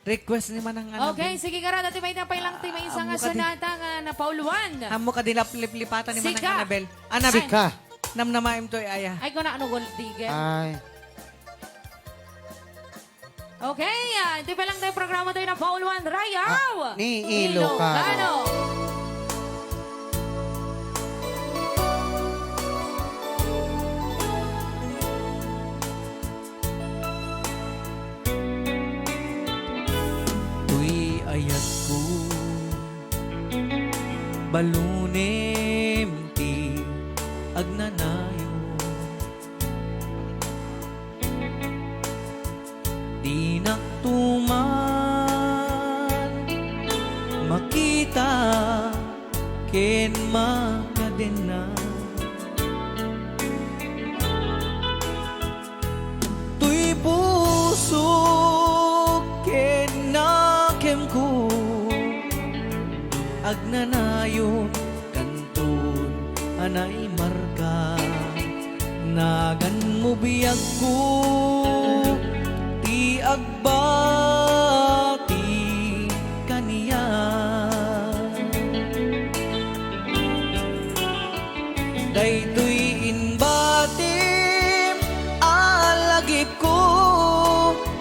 Request ni manang ano. Okay, sige gara, dati may napay lang ti may isang amo ka di- sunada nga na pauluan. Amo ka din lip-lipatan ni manang Sika. Annabel. Annabel, Ka. namnamaim to aya. Ay, ko na ano gold digger. Ay. Okay, di pa lang tayo programa tayo ng pauluan. Rayaw! Ni Ilocano. Tuy ayat ko balunem ti agnanayo di naktuman makita ken makadena tuy puso ken nakem ko agnanayon kantun anay marka nagan mo biyag ko ti agbati kaniya daytoy inbatim alagip ko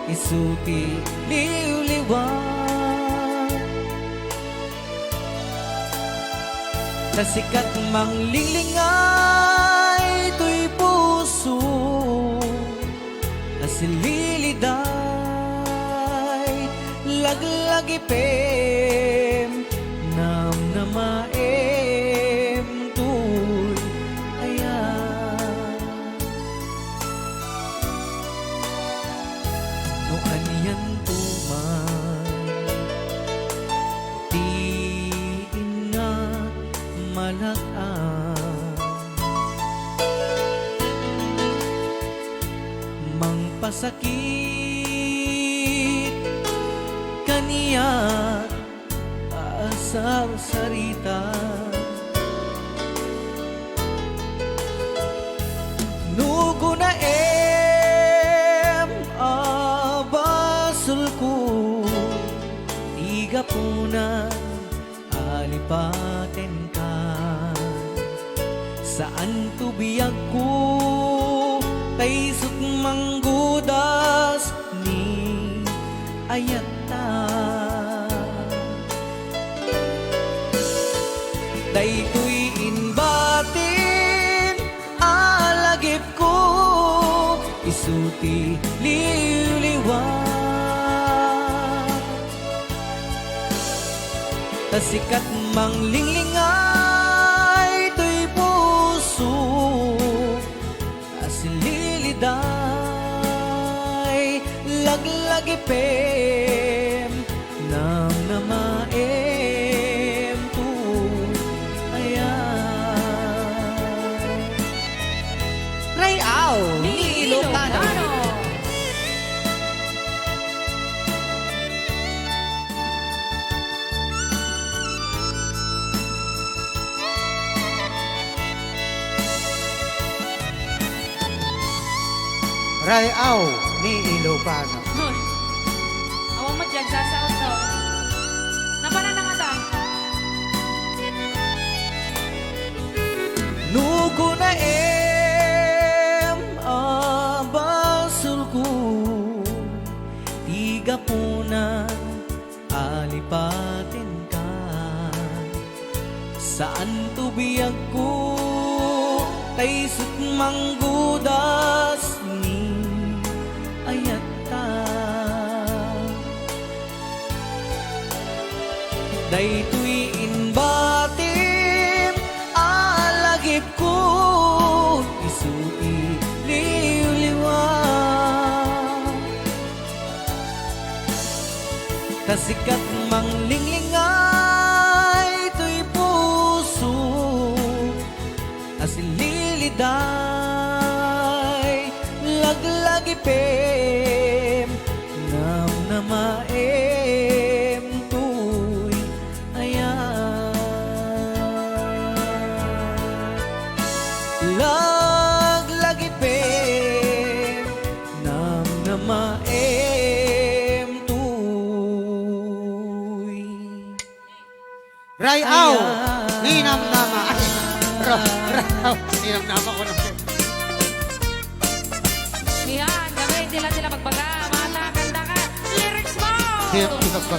isuti liwliwan Nasikat mang linglingay tuy puso Nasililiday laglagipem nam namaem tuy ayan no anyan tuman di ingat malakaan mangpasakit kaniya asar sarita nugo na abasul ko tiga puna alipaten ka saan tubiyag ko taysot manggudas ni ayata daytoy inbatin alagip ko isuti liwliwan tasikat mang linglingay tuy puso asililiday laglagipem nam namaem tu ayan Rayaw ni Ilocano Rayaw ni Ilocano. Hoy. Awang madyan sa to. Napana na nga ta. Nugo na abasul ko tiga puna alipatin ka saan tubiyag ko taysut manggudas ni ayata daytoy inbatim alagip ko isui liwliwa tasikat manglinglinga ito'y puso asililiday laglagipem namnamaem tuy ayan laglagipem namnamaem tuy Rayaw! Ninamnama. Ay, Rayaw! Ninamnama ko na. Yan, gawin tila magbaga. Mata, kanta ka. Lyrics mo! Di ba?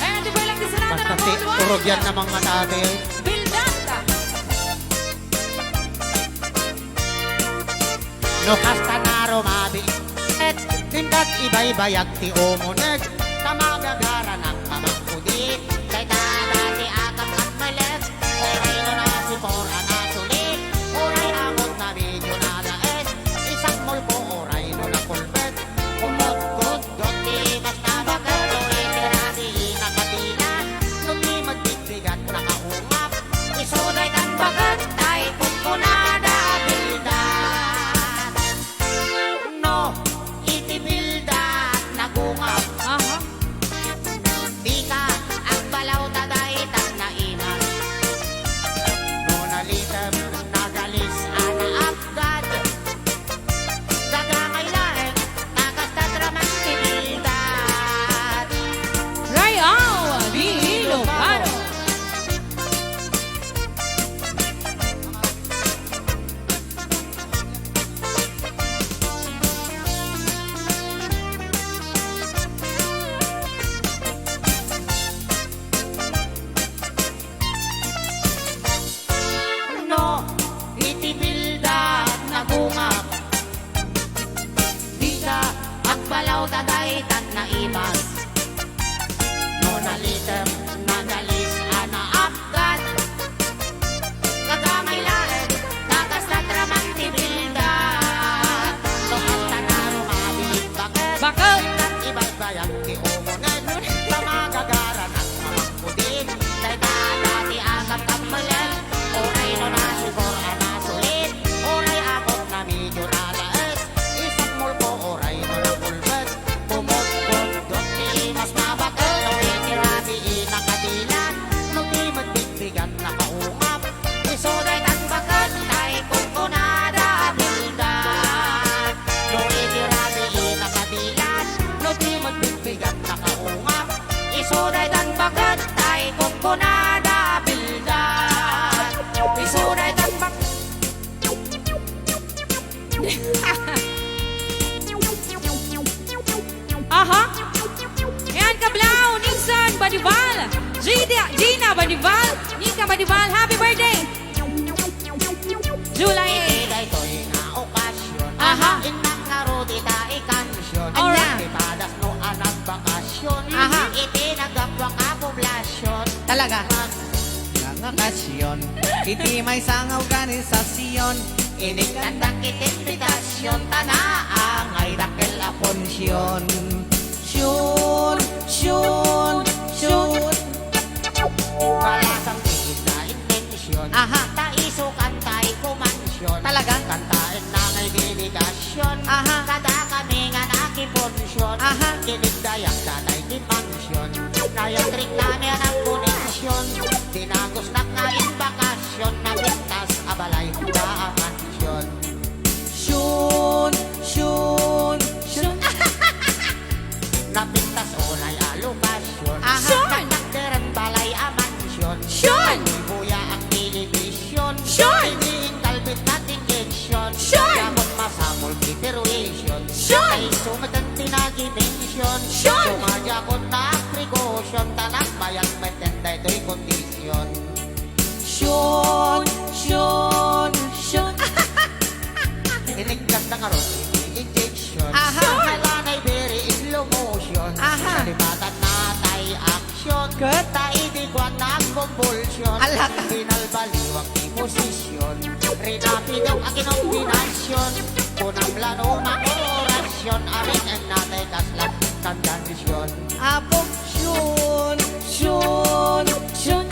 Eh, di ba lang di sa natin Basta ang mga urog yan namang matate. Bildan ka. No hasta na rumabi. Et tindat ibay-bayag ti umuneg. Tamagagara ng pamangkudi. Kay dadati akam at malet. Kay rino na si Pora na sulit. Uray amot na medyo na daes. Isang mulpo uray no na pulpet. Umot-gut di basta bakalo. Itirati nakatila. Nung di magbibigat nakaungap. Isuday tan bagat ay kumpunada bildat. No, itibildat nagungap. Aha. Di ka ang balaw tagaitan na iman. Nunalitem nagalis ana agad. Gagangailain nakastadraman tibildat. Rayaw, di Ilocano. No, itibildat nagungap. Di ka ang balaw tagaitan na ibas. Nunalitem nagalis ana agad. Gagangailain nakastadraman tibildat. Tukas na narumabilig bakit. Bakit? At iba'y bayag ti umunan. Tamagagaran at mamangkudin. Dahil dati agam kamalan. Oray no na sigor ana sulit. Oray akot na medyo nalaes. Isang mulpo oray no na pulpet. Pumukpok dot di mas mabakal. No itirabi inakadila. No di magbigbigat nakaungap. Isuday tan bakat tay kumpunada bildat. No itirabi inakadila. No di magbigbigat nakaungap. Isuday tan bakat tay kumpunada bildat. Isuday tan bakat. Aha. Yan, Kablaw, Nixon, Banival. Gina Banival. Nika Banival, happy birthday. July 8. Ibigay to'y nga okasyon. Aha. Inang naruti ta'i kansyon. Alright. Ipadas no anak bakasyon. Aha. Itinagapwang ka poblasyon. Talaga. Ngakasyon iti may sang organisasyon Iniktandak itimbitasyon. Tanaang ay dakil aponsyon. Syun, syun, syun. Palasang tigit na intensyon. Aha. Taisukan ta'i kumansyon. Talaga? Kantain na ngay delegasyon. Aha. Kada kami nga nakiponsyon. Aha. Kinigdayak tatay di pansyon. Nayatrik namin ang koneksyon. Tinagos na kain bakasyon. Nabintas abalay ba ang mansyon. Syun, syun, syun. Napintas olay alokasyon. Syon! Nagderen balay a mansyon. Syon! Ibuya ang telebisyon. Syon! Piniin kalbit nating action. Syon! Yamot masamol preparation. Syon! Ay sumatan tinagimensyon. Syon! Sumadya ko na precaution. Tanak bayan metenda ito'y kondisyon. Shon, Shon, Shon. Inigkas na karon, injection. Aha. Kailan ay very slow motion. Aha. Kalimatan natay action. Cut. Taidigwan na convulsion. Alak. Pinalbaliwag di posisyon. Rinapidong ang kinombinasyon. Punang lano na orasyon. Aring ang natay kaslat kandandisyon. Apo, Shon, Shon, Shon.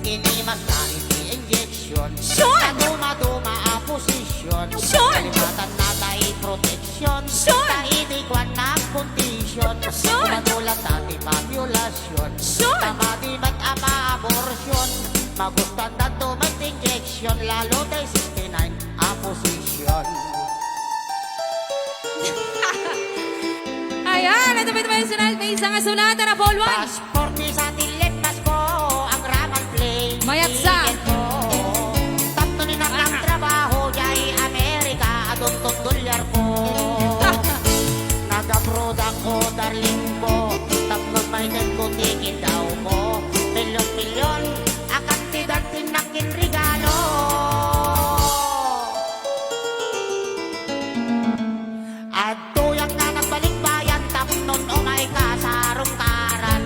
Inimas na injection. Shon. Duma-duma a posisyon. Shon. Kalimatan natay protection. Shon. Taidigwan na condition. Shon. Magulat tati population. Shon. Tamadi mag-ama abortion. Magustan na tumat injection. Lalo tay 69 a posisyon. Ayan, ito ba yung sunod? May isang kasulatan na Paul 1. Passport ni sa tilit ko. Ang raman plane. Mayat sa. Tatlo ni ang trabaho. Jay Amerika. Adon dolyar ko. Nag-abroad ako, darling ko. Tatlong may ko, tingin daw mo. Milyon-milyon, akantidad tinakin regalo. At tuyang na nagbalik bayan, tapnon o may kasarong karan.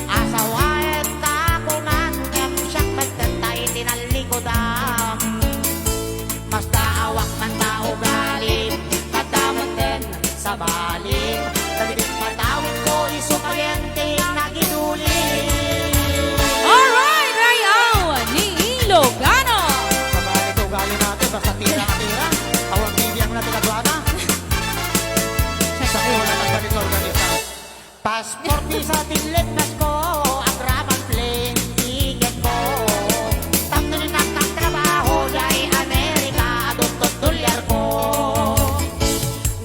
Asawayat ka kuman, ngem siyak magtantay, tinalikodam. Mas daawak man tao galim, kadamot din sa balim. Nagiging matawid ko, isupayente ang nagiduli. Alright, Rayaw ni Ilocano. Sa balik ko galing natin, basta tira na tira. Awang bibiyang natin kagwana. Sa una ng balik organisa. Passport visa tinlitnas ko, ang raman plane ticket ko. Tatlo ni ang trabaho, jay Amerika, adot dolyar ko.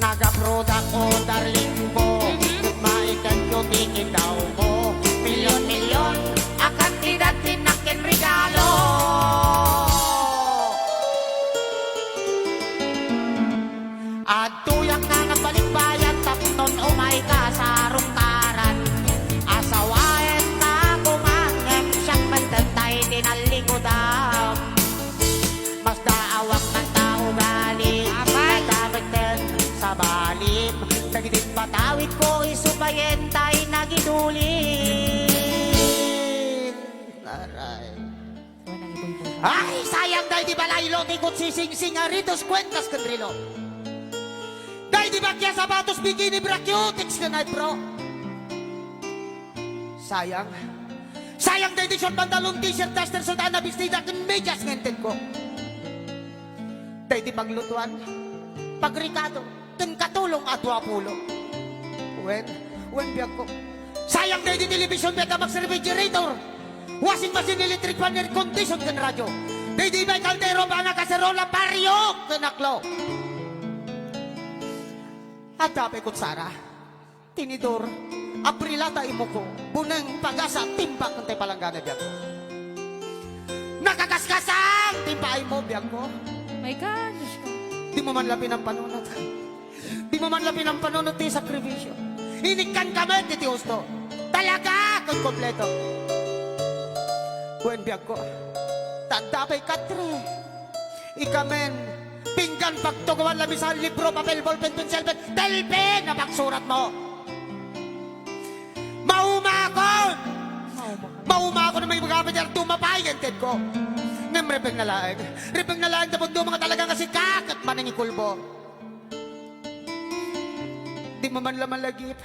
Nag-abroad ako, darling ko. Maikan ko, ticket daw mo. Milyon-milyon, akantidad tinakin regalo. At tuyak na nagbalik bayan, tapnon o may kasarong karan. Asawayan na kumangem, siyang magtantay, tinalikodam. Mas daawak ng tao galing, nadamit din sa balim. Nagiging patawid ko, isubayentay, nagidulin. Aray. Ay, sayang dahil di balay lote ko sising-sing aritos kwentas kandrilo. Dahil di bakya sapatos bikini brachiotix ka na bro. Sayang. Sayang dahil di short pantalon t-shirt duster sudan na bistida kin medyas ngenten ko. Dahil di paglutuan, pagrikado, kin katulong at wapulo. When biyak ko. Sayang dahil di television beka mag-refrigerator. Washing machine, electric fan, air condition kan radyo. Di may kaldero ba nga kaserola baryo kanaklo. At dapat kutsara, tinidor, aprilata imo ko, bunang pagasa, timpak ng tayo palanggana biyak ko. Nakakaskasang timpay mo biyak ko. My God, Diyos ko. Di mo man lapin ang panunot. Di mo man lapin ang panunot ni sakripisyo. Inikan kami, titi Justo. Talaga, kung kompleto. Buen biyak ko. Tandapay katre. Ikamen. Pinggan pagtugawan labisan, libro, papel, ballpen, pencil, pen, telpen na pagsurat mo. Mauma ako na may magkapit yan, tumapayan, Ted ko. Nem repeng na laang tapos doon mga talagang kasi kakat man ang ikulbo. Di mo man laman lagip.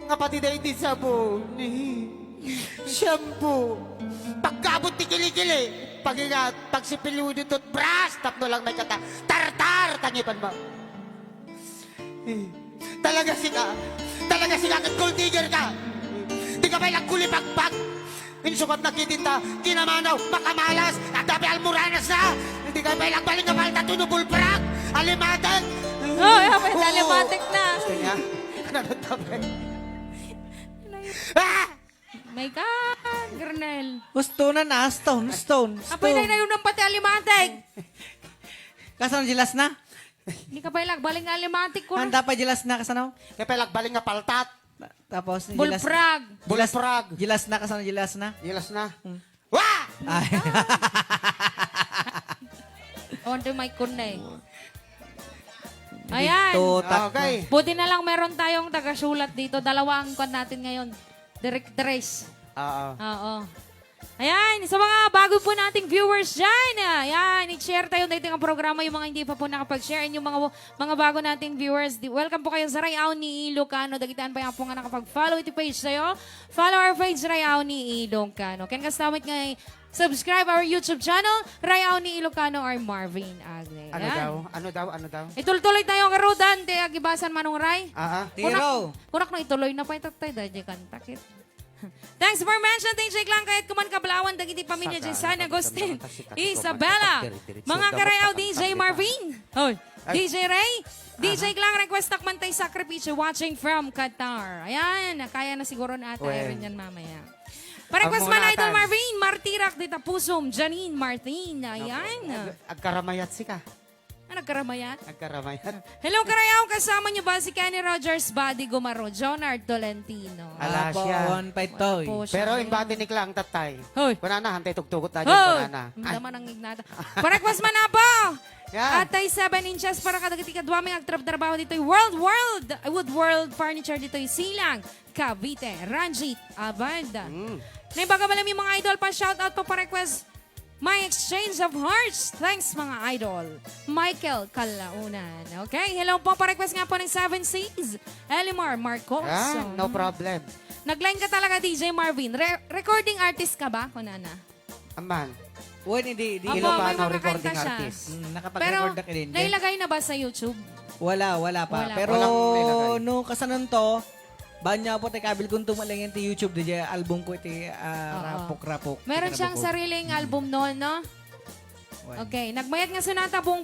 Nga pati dahil di sabon, shampoo, pagkabot ti kilikili, pag-ingat, pagsipiliw dito, brass, tatlo lang may kata, tartar, tangipan mo. Talaga sika kat gold digger ka. Di ka ba ilang kulipagpag, insukat na kitinta, kinamanaw, makamalas, at dabi almuranas na, hindi ka ba ilang baling na palta, tunubulprak, alimatag. Oh, yeah, may alimatic na. Gusto niya? Ano tabi? Ah! My God, Gernel. Gusto na, stone. Apay na yun ng pati alimatic. Kasano jilas na? Hindi ka ba ilag, baling alimatic ko Handa na. pa jilas na kasano? Kaya palag baling nga paltat. Tapos jilas. Bulprag. Bulprag. Jilas na kasano jilas na? Gilas na. Wah! Ay. On to my kunay. Ayan. Tutak. Okay. Buti na lang meron tayong taga-sulat dito. Dalawa ang kwan natin ngayon. Directress. Oo. Oo. Ayan, sa mga bago po nating viewers dyan, ayan, i-share tayo dito ang programa, yung mga hindi pa po nakapag-share, and yung mga bago nating viewers, welcome po kayo sa Rayaw ni Ilocano. Dagitaan pa yan po nga nakapag-follow iti page tayo. Follow our page, Rayaw ni Ilocano. Can kastamit nga subscribe our YouTube channel, Rayaw ni Ilocano or Marvin Agle. Ano daw? Itultuloy tayo ang karudan, te agibasan manong Ray. Tiro. Kunak na ituloy na pa ito tayo, dahil kantakit. Thanks for mention, Ting lang kahit kuman kablawan, dagiti pamilya dyan, San Agustin, Isabella, mga karayaw, DJ Marvin, DJ Ray, DJ Klang, request takman tayo sakripisyo, watching from Qatar. Ayan, kaya na siguro na tayo rin yan mamaya. Pa-request Ang man, mga Idol natan. Marvin, Martirak, Dita Pusom, Janine Martin, ayan. Agkaramayat si ka. Nagkaramayan. Agkaramayat. Hello, karayaw, kasama niyo ba si Kenny Rogers, Buddy Gumaro, Jonard Tolentino? Ala Apo, siya. on paitoy. Po siya. Pero imbati ni Klang tatay. Hoy. Kunana, hantay tugtugot tayo. Hoy! Kunana. Naman ang ignata. Pa-request man na po! Yan. Atay 7 inches para kadagiti kadwaming agtrab-trabaho dito Wood World Furniture dito Silang, Cavite, Ranjit, Abad. Naibaga malam yung mga idol pa shoutout po pa-request. My exchange of hearts. Thanks mga idol. Michael Kalaunan. Okay, hello po pa-request nga po ng 7Cs. Elimar Marcos. No problem. Nag-line ka talaga DJ Marvin. Recording artist ka ba, Kunana? Aman. Uy, hindi. Apo, may Ilocano mga recording kanta siya. artist. Pero, Nakapag-record na din. nailagay na ba sa YouTube? Wala pa. Wala. Pero, Walang nilagay. no, kasanan to, banya po tayo kabil kung tumalang yung YouTube, DJ album ko iti rapok-rapok. Meron siyang sariling album noon, no? Okay. Nagmayat nga sa nata buong